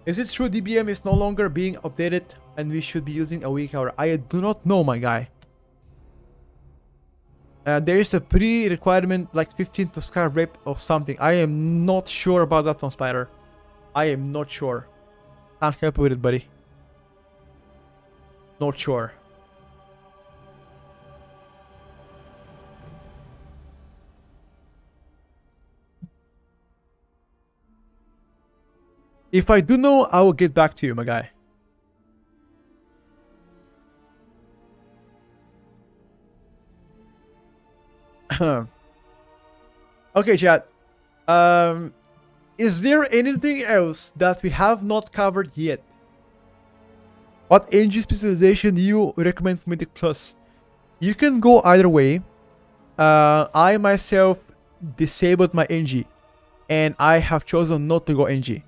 Is it true DBM is no longer being updated and we should be using a weak hour? I do not know, my guy. There is a pre-requirement like 15 to scar rep or something. I am not sure about that one, Spider. I am not sure. Can't help you with it, buddy. Not sure. If I do know, I will get back to you, my guy. Okay, chat. Is there anything else that we have not covered yet? What NG specialization do you recommend for Mythic Plus? You can go either way. I myself disabled my NG, and I have chosen not to go NG.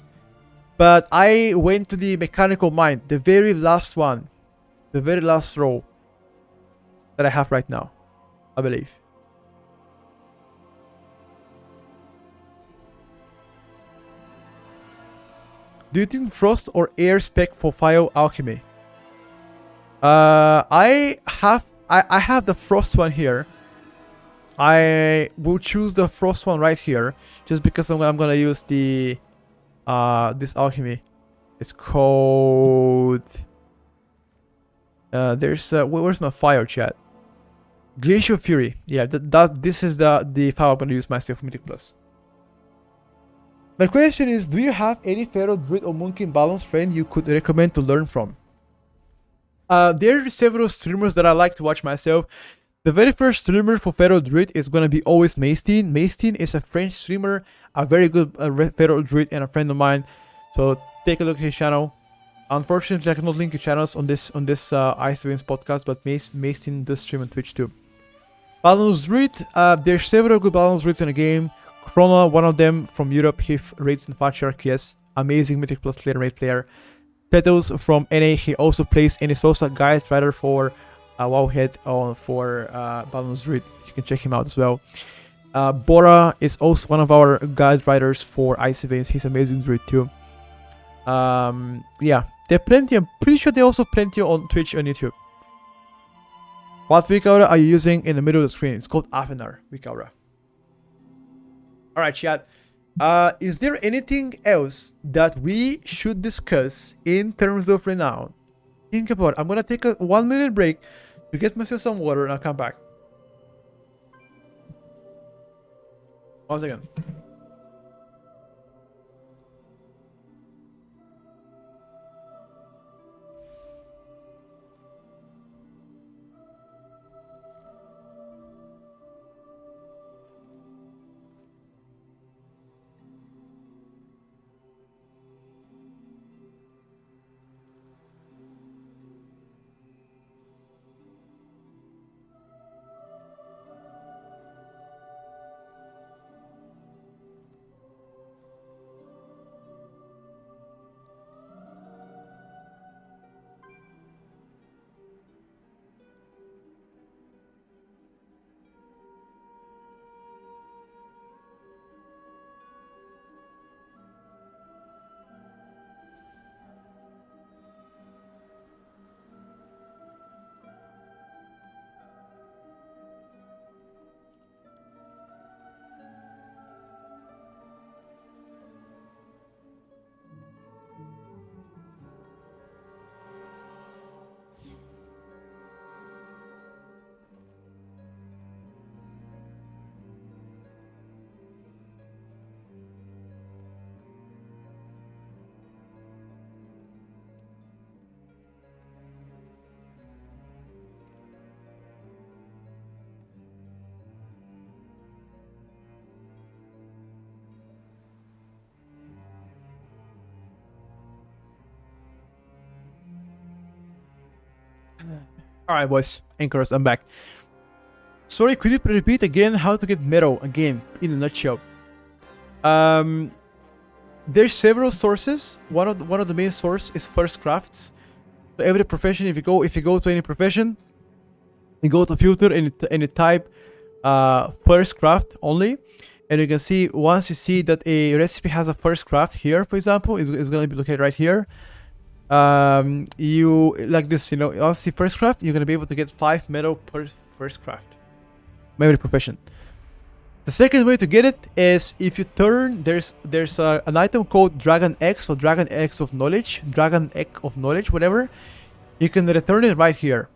But I went to the mechanical mind, the very last one, the very last row that I have right now, I believe. Do you think frost or air spec for fire alchemy? I have the frost one here. I will choose the frost one right here, just because I'm gonna use the this alchemy. It's called where's my fire, chat? Glacial Fury. Yeah, this is the fire I'm gonna use myself for Mythic Plus. My question is, do you have any Pharaoh Druid or Moonkin balance friend you could recommend to learn from? There are several streamers that I like to watch myself. The very first streamer for Pharaoh Druid is gonna be always Maestin. Maestin is a French streamer, a very good Pharaoh Druid and a friend of mine. So take a look at his channel. Unfortunately, I cannot link his channels on this i3ins podcast, but Maestin does stream on Twitch too. Balance Druid, there's several good Balance Druids in the game. Chroma, one of them from Europe, he raids in Fatshark, yes. Amazing Mythic Plus player, raid player. Petos from NA, he also plays and is also a guide writer for Wowhead for Balance Druid. You can check him out as well. Bora is also one of our guide writers for Ice Events. He's amazing Druid too. Yeah, there are plenty. I'm pretty sure there are also plenty on Twitch and YouTube. What weak aura are you using in the middle of the screen? It's called Avenar weak aura. Alright, chat. Is there anything else that we should discuss in terms of renown? Think about it. I'm gonna take a 1 minute break to get myself some water and I'll come back. Once again. Alright, boys. Anchors, I'm back. Sorry, could you repeat again how to get metal again in a nutshell? There's several sources. One of the main source is first crafts. So every profession, if you go to any profession, you go to filter and you type first craft only, and you can see once you see that a recipe has a first craft here, for example, is going to be located right here. You like this, once you see first craft, you're going to be able to get 5 metal per first craft. Every profession. The second way to get it is if you turn, there's an item called Dragon X or Dragon X of Knowledge, Dragon Egg of Knowledge, whatever. You can return it right here.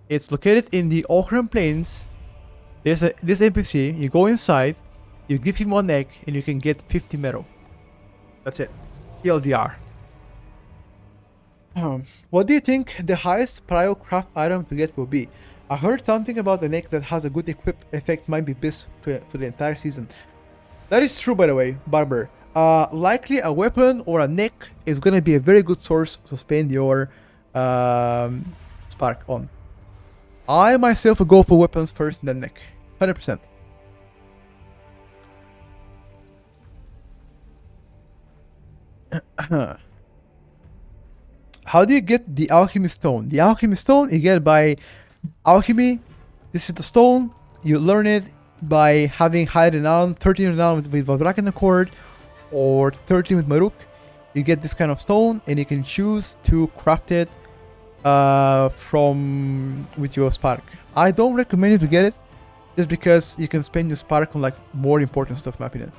It's located in the Okhram Plains. There's this NPC. You go inside, you give him 1 egg, and you can get 50 metal. That's it. TLDR. What do you think the highest prior craft item to get will be? I heard something about an egg that has a good equip effect might be best for the entire season. That is true, by the way, Barber. Likely a weapon or a neck is gonna be a very good source to spend your spark on. I myself will go for weapons first, then neck. 100%. How do you get the alchemy stone? The alchemy stone you get by alchemy. This is the stone. You learn it by having high renown, 13 renown with Valdraken Accord, or 13 with Maruk. You get this kind of stone, and you can choose to craft it with your spark. I don't recommend you to get it, just because you can spend your spark on like more important stuff, in my opinion.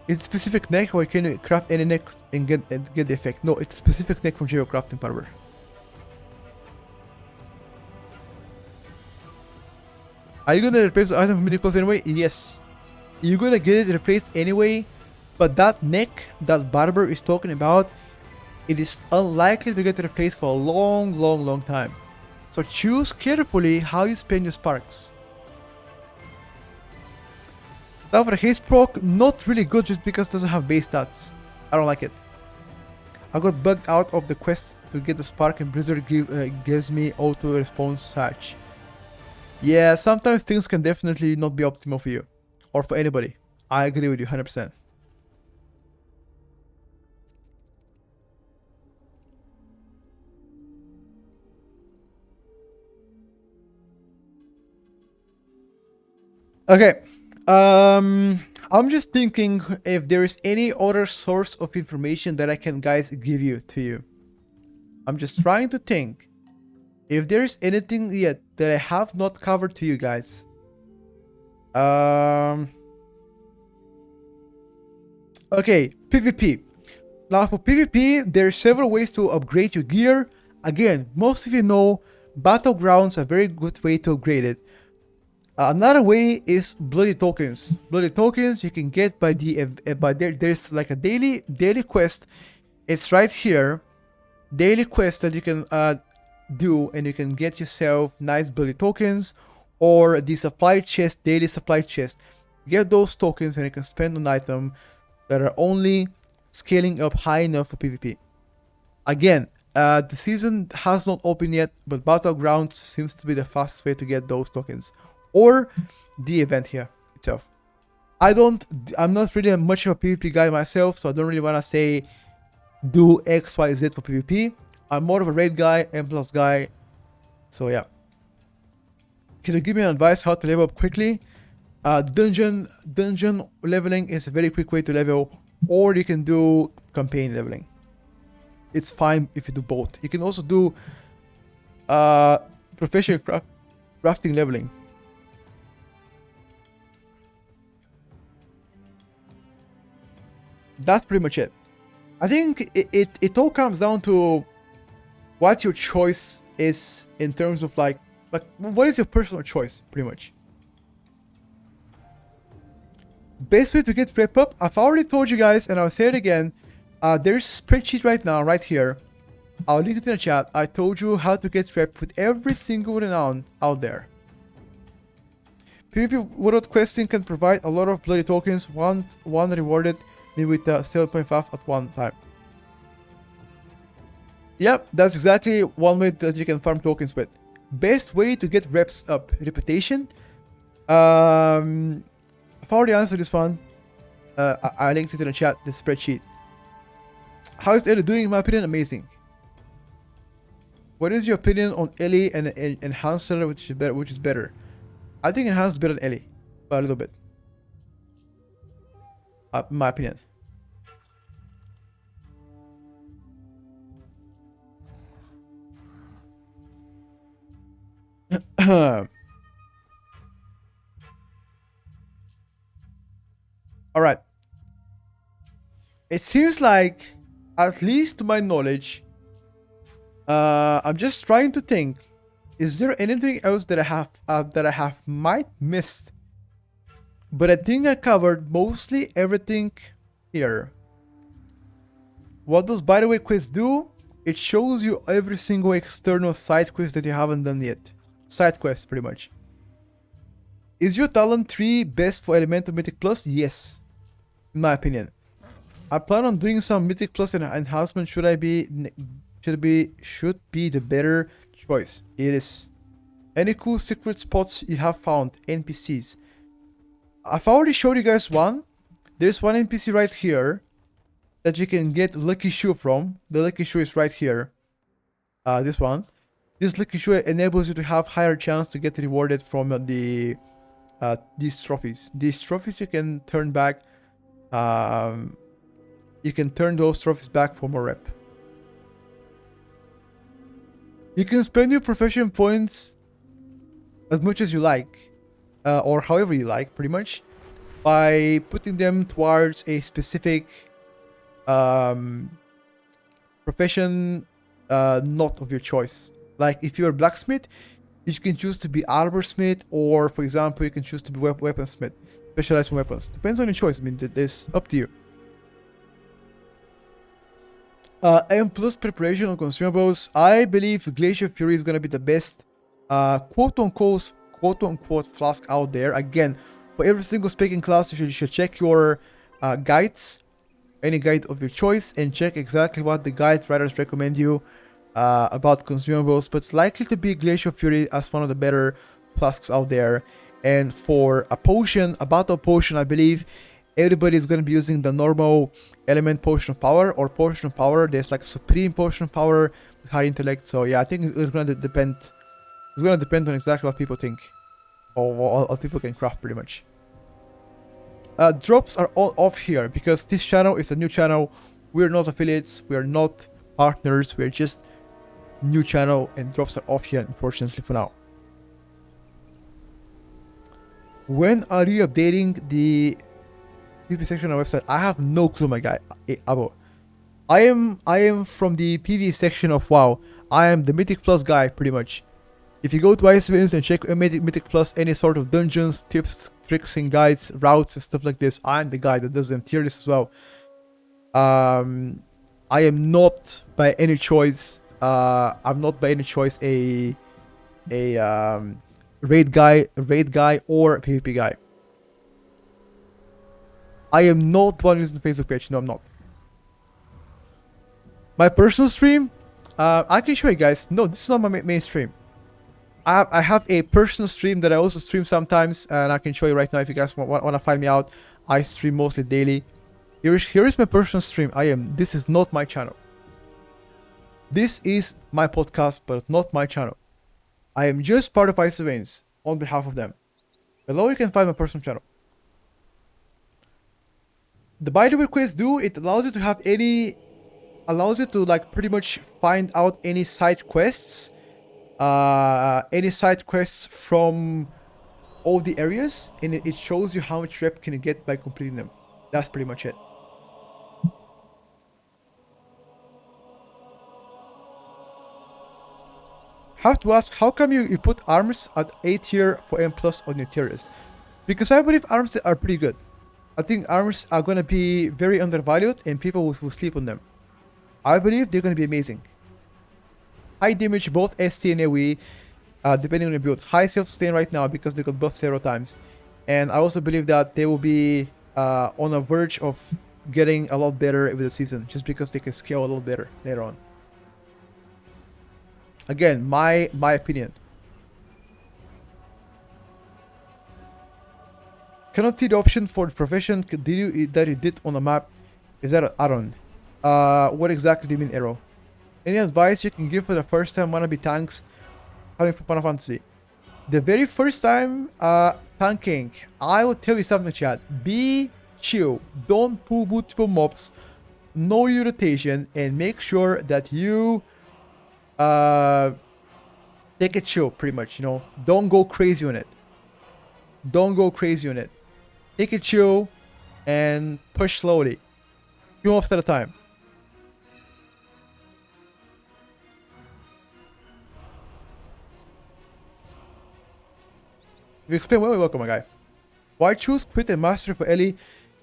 It's a specific neck, or can you craft any neck and get the effect? No, it's a specific neck from Geocrafting Barber. Are you gonna replace the item from Mythic Plus anyway? Yes. You're gonna get it replaced anyway, but that neck that Barber is talking about, it is unlikely to get replaced for a long time. So choose carefully how you spend your sparks. However, haste proc, not really good just because it doesn't have base stats. I don't like it. I got bugged out of the quest to get the spark, and Blizzard gives me auto response search. Yeah, sometimes things can definitely not be optimal for you. Or for anybody. I agree with you 100%. Okay. I'm just thinking if there is any other source of information that I can give you. I'm just trying to think if there is anything yet that I have not covered to you guys. Okay, PvP. Now for PvP, there are several ways to upgrade your gear. Again, most of you know Battlegrounds are a very good way to upgrade it. Another way is bloody tokens. Bloody tokens you can get by there's like a daily quest. It's right here. Daily quest that you can do, and you can get yourself nice bloody tokens, or the supply chest, daily supply chest. Get those tokens and you can spend on item that are only scaling up high enough for PvP. Again, the season has not opened yet, but Battlegrounds seems to be the fastest way to get those tokens. Or the event here itself. I'm not really much of a PvP guy myself, so I don't really want to say do X, Y, Z for PvP. I'm more of a raid guy, M+ guy. So yeah. Can you give me advice how to level up quickly? Dungeon leveling is a very quick way to level, or you can do campaign leveling. It's fine if you do both. You can also do professional crafting leveling. That's pretty much it. I think it all comes down to what your choice is in terms of like what is your personal choice, pretty much. Best way to get rep up, I've already told you guys, and I'll say it again. There's a spreadsheet right now, right here. I'll link it in the chat. I told you how to get rep with every single renown out there. PvP without questing can provide a lot of bloody tokens. One rewarded me with 7.5 at one time. Yep, that's exactly one way that you can farm tokens with. Best way to get reps up. Reputation. I've already answered this one. I linked it in the chat, the spreadsheet. How is Ellie doing? In my opinion, amazing. What is your opinion on Ellie and Enhancer, which is better? I think Enhancer is better than Ellie, by a little bit. In my opinion. Alright. It seems like, at least to my knowledge, I'm just trying to think. Is there anything else that I have might missed? But I think I covered mostly everything here. What does by the way quest do? It shows you every single external side quest that you haven't done yet. Side quest, pretty much. Is your talent tree best for Elemental Mythic Plus? Yes, in my opinion. I plan on doing some Mythic Plus and enhancement. Should be the better choice. It is. Any cool secret spots you have found? NPCs. I've already showed you guys one. There's one NPC right here that you can get Lucky Shoe from. The Lucky Shoe is right here. This one. This Lucky Shoe enables you to have higher chance to get rewarded from these trophies. These trophies you can turn back. You can turn those trophies back for more rep. You can spend your profession points as much as you like, or however you like, pretty much, by putting them towards a specific profession not of your choice. Like if you're a blacksmith, you can choose to be armorsmith, or for example, you can choose to be weaponsmith, specialized in weapons. Depends on your choice. I mean, it's up to you. M plus preparation on consumables. I believe Glacier Fury is gonna be the best quote unquote flask out there. Again, for every single speaking class, you should check your guides, any guide of your choice, and check exactly what the guide writers recommend you about consumables. But it's likely to be Glacier Fury as one of the better flasks out there. And for a potion, a battle potion, I believe everybody is going to be using the normal element potion of power or potion of power. There's like supreme potion of power with high intellect. So yeah, I think it's going to depend. It's going to depend on exactly what people think, or what people can craft, pretty much. Drops are all off here because this channel is a new channel. We're not affiliates. We are not partners. We're just new channel, and drops are off here, unfortunately, for now. When are you updating the PvP section on our website? I have no clue, my guy. Abo. I am from the PvP section of WoW. I am the Mythic Plus guy, pretty much. If you go to Icewinds and check Mythic Plus, any sort of dungeons, tips, tricks, and guides, routes, and stuff like this, I'm the guy that does them. Tier list as well. I am not by any choice. I'm not by any choice a raid guy, or PvP guy. I am not one using the Facebook page. No, I'm not. My personal stream, I can show you guys. No, this is not my main stream. I have a personal stream that I also stream sometimes, and I can show you right now if you guys want to find me out. I stream mostly daily. Here is my personal stream. This is not my channel. This is my podcast, but not my channel. I am just part of Icewinds on behalf of them. Below you can find my personal channel. The by the way quest do, it allows you to have allows you to like pretty much find out any side quests. Any side quests from all the areas, and it shows you how much rep can you get by completing them. That's pretty much it. Have to ask, how come you put arms at A tier for M plus on your tier list? Because I believe arms are pretty good. I think arms are gonna be very undervalued, and people will sleep on them. I believe they're gonna be amazing. High damage, both ST and AoE, depending on your build. High self-sustain right now because they got buffed several times. And I also believe that they will be on the verge of getting a lot better with the season, just because they can scale a lot better later on. Again, my opinion. Cannot see the option for the profession that you did on the map. Is that an add-on? What exactly do you mean, Arrow? Any advice you can give for the first time wannabe tanks having for Final Fantasy? The very first time tanking, I will tell you something, chat. Be chill. Don't pull multiple mobs. Know your rotation and make sure that you take it chill, pretty much, you know. Don't go crazy on it. Don't go crazy on it. Take it chill and push slowly. Few mobs at a time. You explain well, welcome, my guy. Why choose Crit and Mastery for Ellie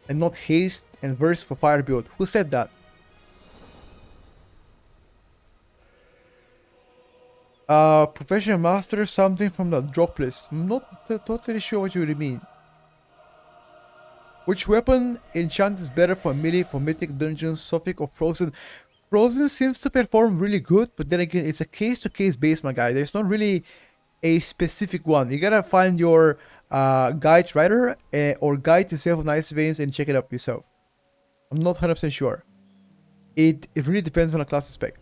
and not Haste and Verse for Fire build? Who said that? Professional Master, something from the drop list. I'm not totally sure what you really mean. Which weapon enchant is better for melee, for mythic dungeons, Sophic or Frozen? Frozen seems to perform really good, but then again, it's a case-to-case base, my guy. There's not really a specific one. You gotta find your guide writer or guide yourself on Ice Veins and check it up yourself. I'm not 100% sure. It really depends on the class spec.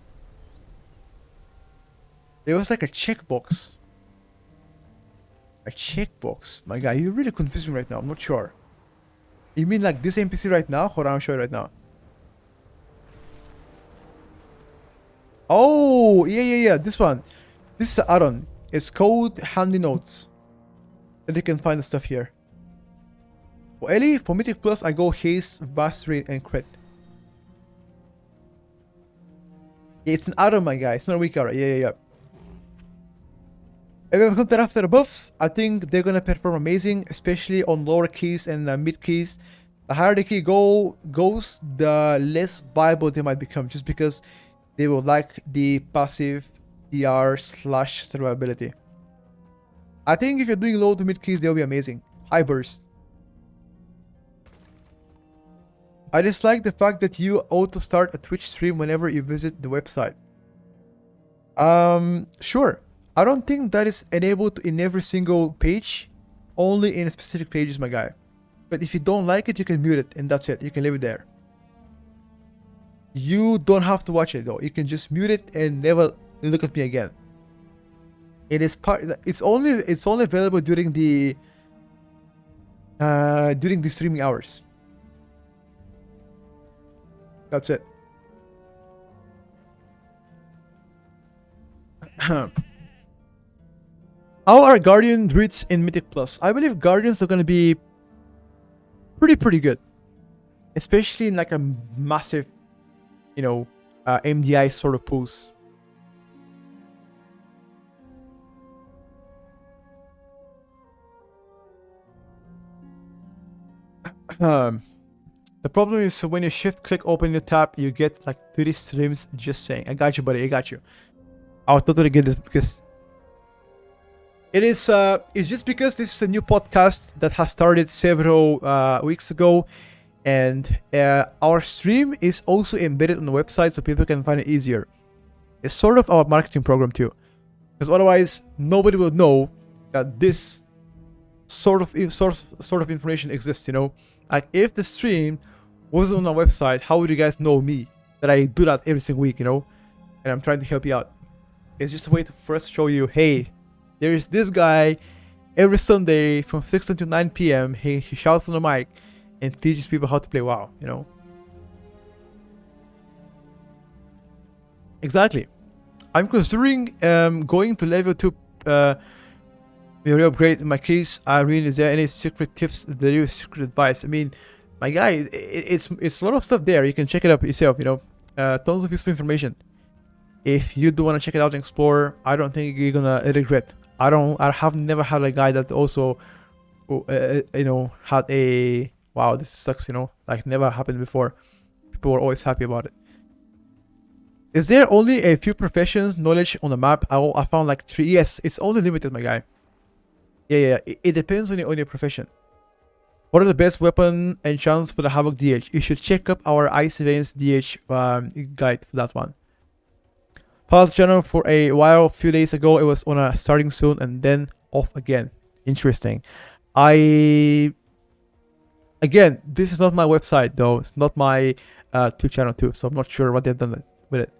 There was like a checkbox. A checkbox? My guy, you're really confusing right now. I'm not sure. You mean like this NPC right now? Hold on, I'll show you right now. Oh, yeah. This one. This is an add-on. It's called Handy Notes. And you can find the stuff here. For Ellie, for Mythic Plus, I go Haste, Mastery, and Crit. Yeah, it's an add-on, my guy. It's not a weak aura. Yeah. If we come after the buffs, I think they're gonna perform amazing, especially on lower keys and mid keys. The higher the key goes, the less viable they might become, just because they will lack the passive DR/survivability. I think if you're doing low to mid keys, they'll be amazing. High burst. I dislike the fact that you auto start a Twitch stream whenever you visit the website. Sure. I don't think that is enabled in every single page, only in specific pages, my guy. But if you don't like it, you can mute it, and that's it. You can leave it there. You don't have to watch it though. You can just mute it and never look at me again. It is part. It's only available during the streaming hours. That's it. How are Guardian Druids in Mythic Plus? I believe Guardians are gonna be pretty good, especially in like a massive, you know, MDI sort of pools. The problem is when you shift click open the tab, you get like 30 streams. Just saying. I got you, buddy. I got you. I'll totally get this because it is. It's just because this is a new podcast that has started several weeks ago, and our stream is also embedded on the website so people can find it easier. It's sort of our marketing program too, because otherwise nobody will know that this sort of information exists. You know, like if the stream wasn't on our website, how would you guys know me that I do that every single week? You know, and I'm trying to help you out. It's just a way to first show you, hey, there is this guy every Sunday from 6 to 9 p.m. He shouts on the mic and teaches people how to play WoW, you know? Exactly. I'm considering going to level 2 we upgrade in my case. Irene, is there any secret tips? There is secret advice. I mean, my guy, it's a lot of stuff there. You can check it up yourself, you know? Tons of useful information. If you do want to check it out and explore, I don't think you're gonna regret. I have never had a guy that also, you know, had a wow, this sucks, you know, like never happened before. People were always happy about it. Is there only a few professions knowledge on the map? I found like 3. Yes, it's only limited, my guy. Yeah. It depends on your profession. What are the best weapon and chance for the Havoc DH? You should check up our Ice Veins DH guide for that one. Paused channel for a while. A few days ago, it was on a starting soon and then off again. Interesting. Again, this is not my website though. It's not my Twitch channel too, so I'm not sure what they've done with it.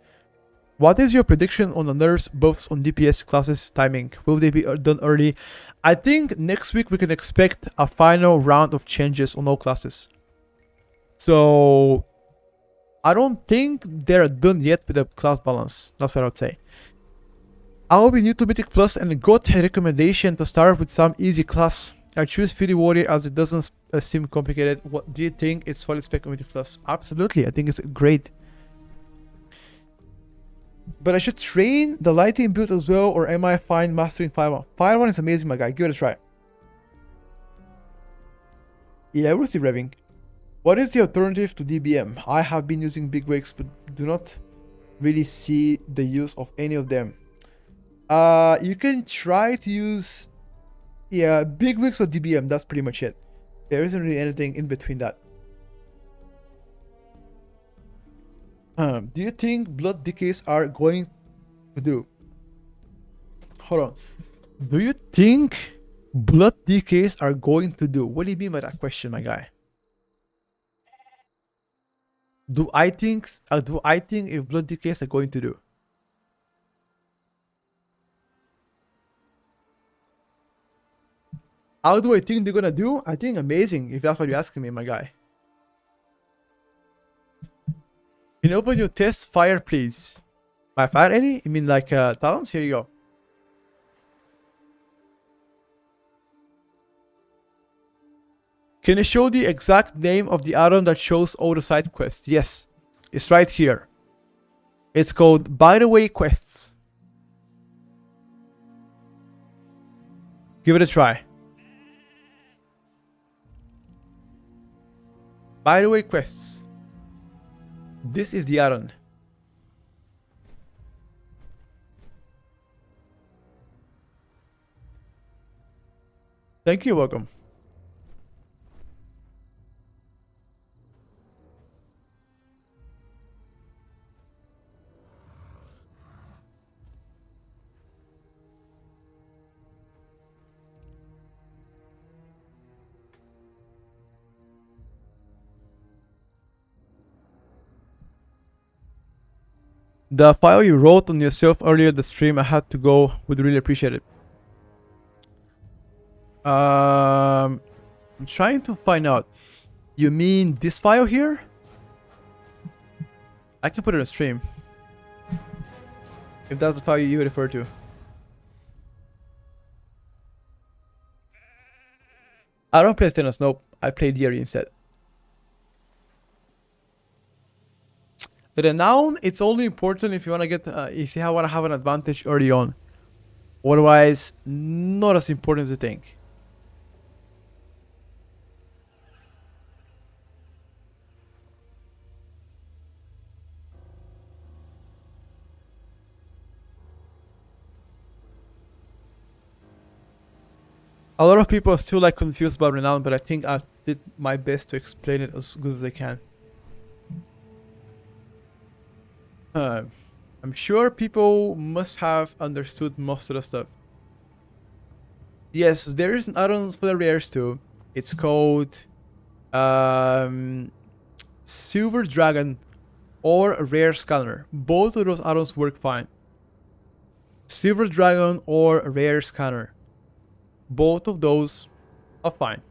What is your prediction on the nerfs, buffs on DPS classes timing? Will they be done early? I think next week we can expect a final round of changes on all classes. So I don't think they're done yet with the class balance. That's what I would say. I will be new to Mythic Plus and got a recommendation to start with some easy class. I choose Fury Warrior as it doesn't seem complicated. What do you think? It's solid spec on Mythic Plus. Absolutely, I think it's great. But I should train the lighting build as well, or am I fine mastering Fire 1? Fire 1 is amazing, my guy. Give it a try. Yeah, we'll see revving. What is the alternative to DBM? I have been using big wigs, but do not really see the use of any of them. You can try to use, yeah, big wigs or DBM. That's pretty much it. There isn't really anything in between that. Do you think blood decays are going to do? Hold on. Do you think blood decays are going to do? What do you mean by that question, my guy? Do I think if blood decays are going to do? How do I think they're gonna do? I think amazing, if that's what you're asking me, my guy. Can you open your test fire, please? My fire any? You mean like talents? Here you go. Can you show the exact name of the add-on that shows all the side quests? Yes, it's right here. It's called By the Way Quests. Give it a try. By the way, quests. This is the add-on. Thank you, welcome. The file you wrote on yourself earlier the stream, I had to go. Would really appreciate it. I'm trying to find out. You mean this file here? I can put it on stream. If that's the file you refer to. I don't play Stenos, nope. I play Deary instead. The renown, it's only important if you want to get, if you want to have an advantage early on. Otherwise, not as important as you think. A lot of people are still like confused about renown, but I think I did my best to explain it as good as I can. I'm sure people must have understood most of the stuff. Yes, there is an add-on for the rares too. It's called Silver Dragon or Rare Scanner. Both of those add-ons work fine. Silver Dragon or Rare Scanner. Both of those are fine.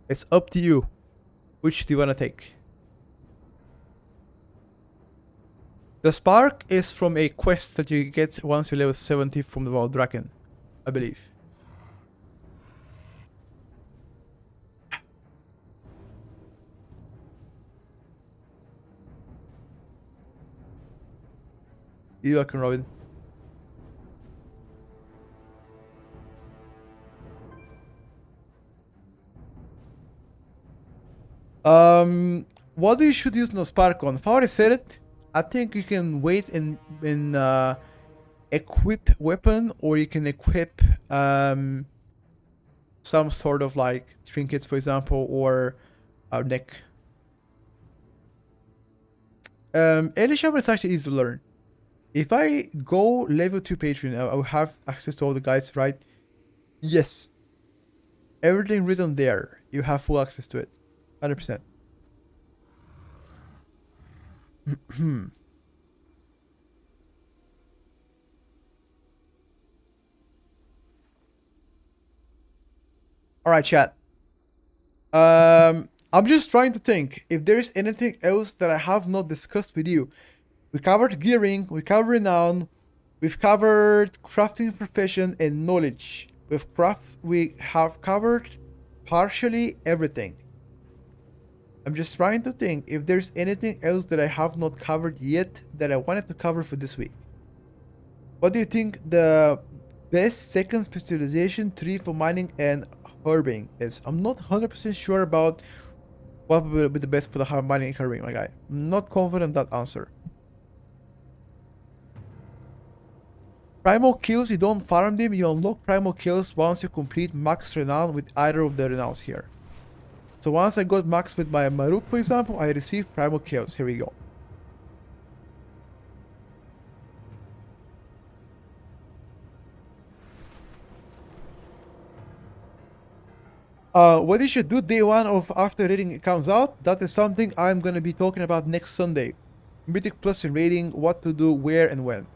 It's up to you. Which do you want to take? The spark is from a quest that you get once you level 70 from the Wild Dragon, I believe. You're welcome, Robin. What you should use the spark on? If I already said it, I think you can wait in equip weapon, or you can equip some sort of like trinkets, for example, or our neck. Any shop is actually easy to learn. If I go level 2 Patreon, I will have access to all the guides, right? Yes. Everything written there, you have full access to it. 100%. Alright, chat. I'm just trying to think if there's anything else that I have not discussed with you. We covered gearing, we covered renown, we've covered crafting profession and knowledge. We have covered partially everything. I'm just trying to think if there's anything else that I have not covered yet that I wanted to cover for this week. What do you think the best second specialization tree for mining and herbing is? I'm not 100% sure about what will be the best for the mining and herbing, my guy. I'm not confident in that answer. Primal kills, you don't farm them, you unlock primal kills once you complete max renown with either of the renowns here. So once I got max with my Maruk, for example, I received primal kills. Here we go. What you should do day one of after rating comes out, that is something I'm gonna be talking about next Sunday. Mythic Plus and rating, what to do, where and when.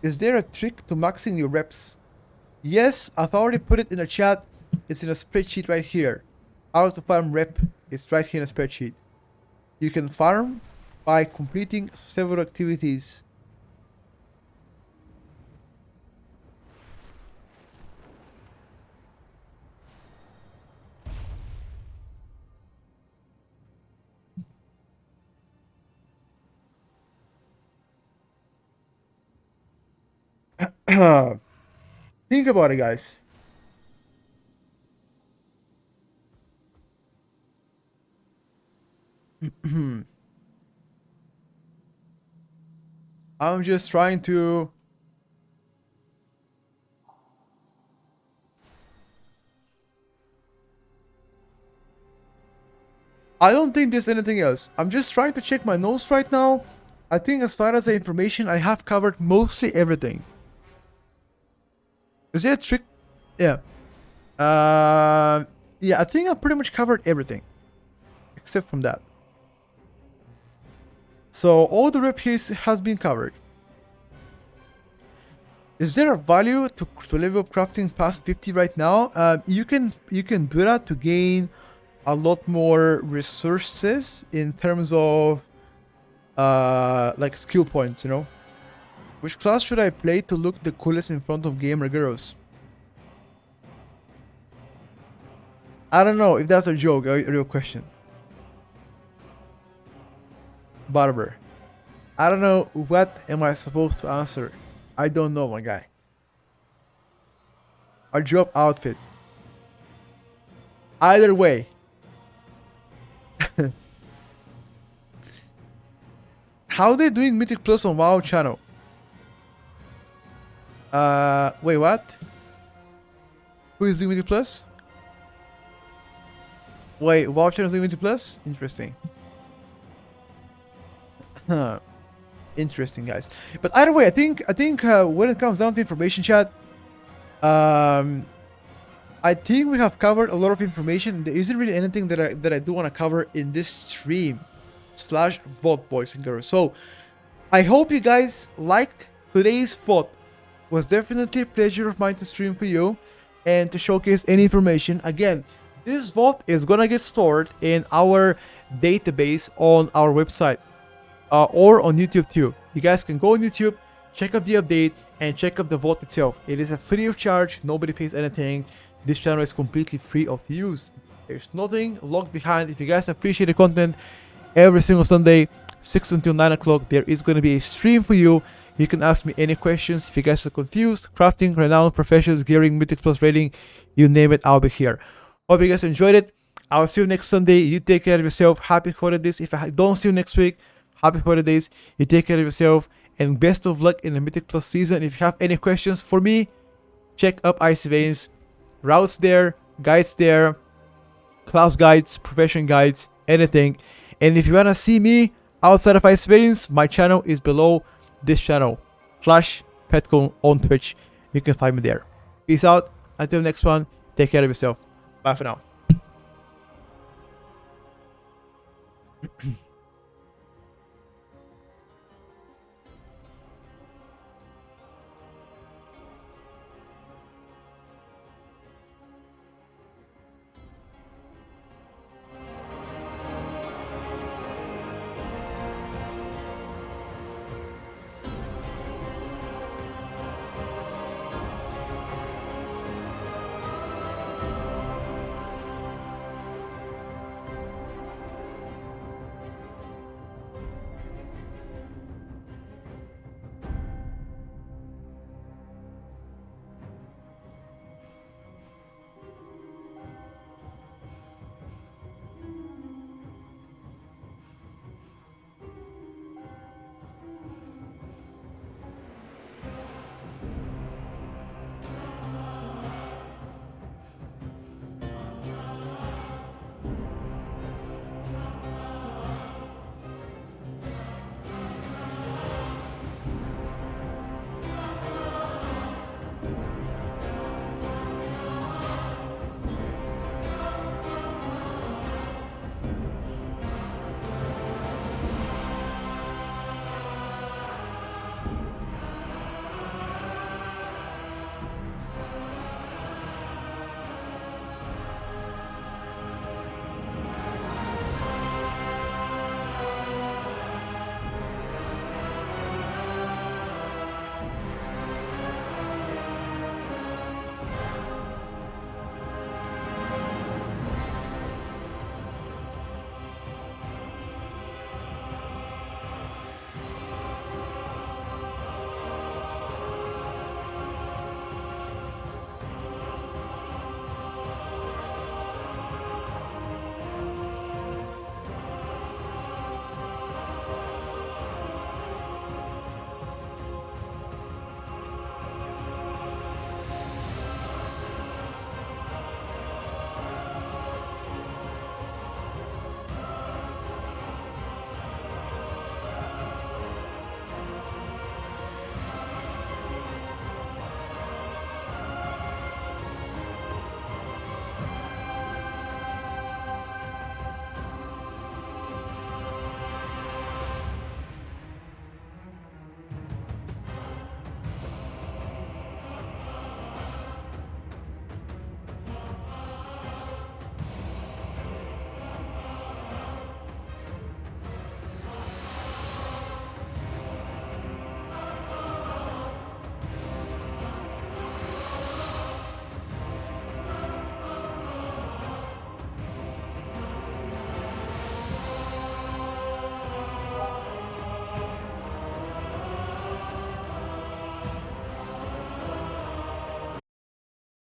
Is there a trick to maxing your reps? Yes, I've already put it in the chat. It's in a spreadsheet right here. How to farm rep is right here in a spreadsheet. You can farm by completing several activities. Think about it, guys. I'm just trying to... I don't think there's anything else. I'm just trying to check my notes right now. I think as far as the information, I have covered mostly everything. Is there a trick? Yeah. Yeah, I think I pretty much covered everything. Except from that. So all the rep here has been covered. Is there a value to level up crafting past 50 right now? You can do that to gain a lot more resources in terms of like skill points, you know. Which class should I play to look the coolest in front of gamer girls? I don't know if that's a joke or a real question. Barber. I don't know what am I supposed to answer. I don't know, my guy. A job outfit. Either way. How they doing Mythic Plus on WoW channel? Wait, what? Who is doing Mythic Plus? Wait, WoW channel is doing Mythic Plus? Interesting. Interesting, guys. But either way, I think when it comes down to information, chat, I think we have covered a lot of information. There isn't really anything that I do want to cover in this stream / VOD, boys and girls. So I hope you guys liked today's VOD. Was definitely a pleasure of mine to stream for you and to showcase any information. Again, this VOD is gonna get stored in our database on our website or on YouTube too. You guys can go on YouTube, check out the update, and check out the VOD itself. It is a free of charge. Nobody pays anything. This channel is completely free of use. There's nothing locked behind. If you guys appreciate the content, every single Sunday, 6 until 9 o'clock, there is going to be a stream for you. You can ask me any questions. If you guys are confused, crafting, renown, professions, gearing, Mythic Plus rating, you name it, I'll be here. Hope you guys enjoyed it. I'll see you next Sunday. You take care of yourself. Happy holidays. If I don't see you next week, happy holidays. You take care of yourself. And best of luck in the Mythic Plus season. If you have any questions for me, check up Icy Veins. Routes there, guides there, class guides, profession guides, anything. And if you wanna see me outside of Ice Veins, my channel is below. this channel, Flash Petko on Twitch. You can find me there. Peace out. Until next one, take care of yourself. Bye for now.